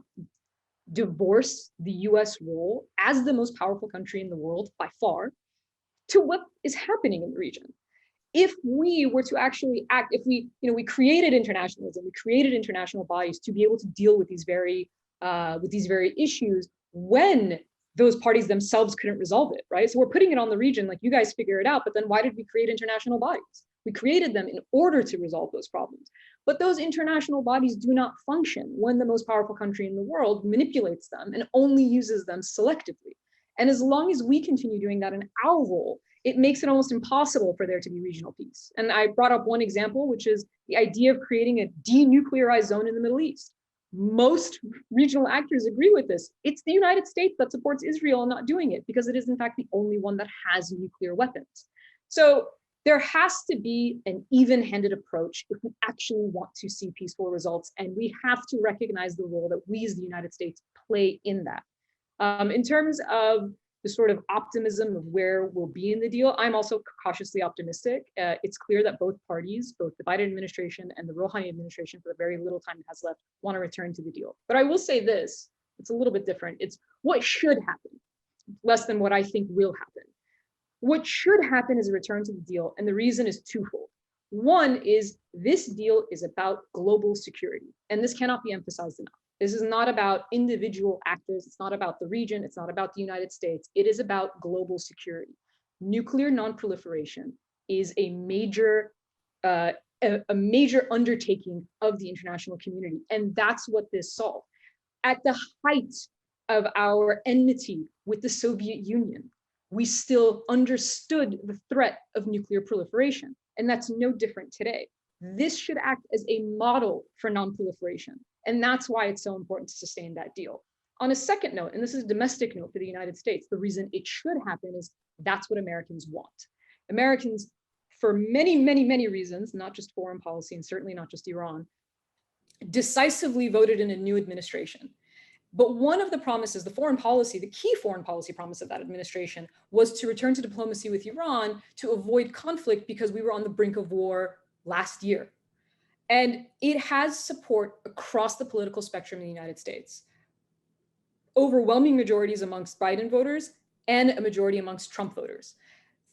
divorce the US role as the most powerful country in the world by far to what is happening in the region. If we were to actually act, if we created internationalism, we created international bodies to be able to deal with these very issues when those parties themselves couldn't resolve it, right? So we're putting it on the region, like, you guys figure it out, but then why did we create international bodies? We created them in order to resolve those problems. But those international bodies do not function when the most powerful country in the world manipulates them and only uses them selectively. And as long as we continue doing that in our role, it makes it almost impossible for there to be regional peace. And I brought up one example, which is the idea of creating a denuclearized zone in the Middle East. Most regional actors agree with this. It's the United States that supports Israel in not doing it, because it is in fact the only one that has nuclear weapons. So there has to be an even-handed approach if we actually want to see peaceful results, and we have to recognize the role that we as the United States play in that. In terms of the sort of optimism of where we'll be in the deal, I'm also cautiously optimistic. It's clear that both parties, both the Biden administration and the Rouhani administration, for the very little time it has left, want to return to the deal. But I will say this, it's a little bit different. It's what should happen, less than what I think will happen. What should happen is a return to the deal, and the reason is twofold. One is this deal is about global security, and this cannot be emphasized enough. This is not about individual actors. It's not about the region. It's not about the United States. It is about global security. Nuclear non-proliferation is a major undertaking of the international community, and that's what this solved. At the height of our enmity with the Soviet Union, we still understood the threat of nuclear proliferation, and that's no different today. This should act as a model for non-proliferation. And that's why it's so important to sustain that deal. On a second note, and this is a domestic note for the United States, the reason it should happen is that's what Americans want. Americans, for many, many, many reasons, not just foreign policy and certainly not just Iran, decisively voted in a new administration. But one of the promises, the key foreign policy promise of that administration was to return to diplomacy with Iran to avoid conflict because we were on the brink of war last year. And it has support across the political spectrum in the United States. Overwhelming majorities amongst Biden voters and a majority amongst Trump voters.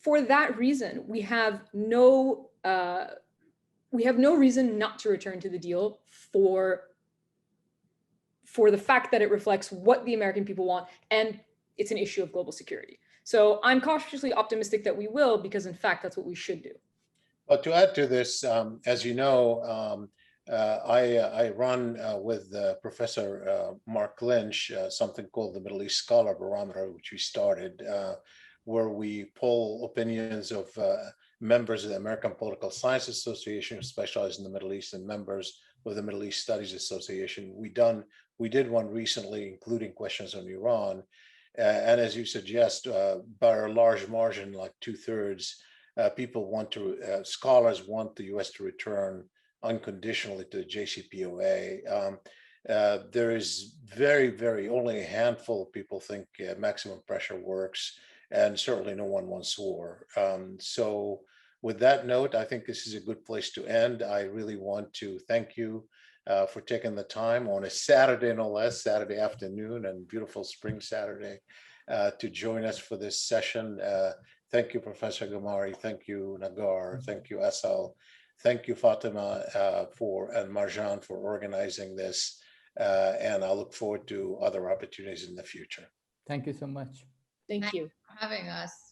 For that reason, we have no reason not to return to the deal for the fact that it reflects what the American people want, and it's an issue of global security. So I'm cautiously optimistic that we will, because in fact, that's what we should do. But to add to this, as you know, I run with Professor Mark Lynch, something called the Middle East Scholar Barometer, which we started, where we poll opinions of members of the American Political Science Association who specialize in the Middle East and members of the Middle East Studies Association. We did one recently, including questions on Iran. And as you suggest, by a large margin, like 2/3, people want to, scholars want the US to return unconditionally to the JCPOA. There is very only a handful of people think maximum pressure works, and certainly no one wants war. So with that note, I think this is a good place to end. I really want to thank you for taking the time on a Saturday, no less, Saturday afternoon, and beautiful spring Saturday, to join us for this session. Thank you, Professor Gamari. Thank you, Nagar. Thank you, Asal. Thank you, Fatima, and Marjan for organizing this. And I look forward to other opportunities in the future. Thank you so much. Thank you for having us.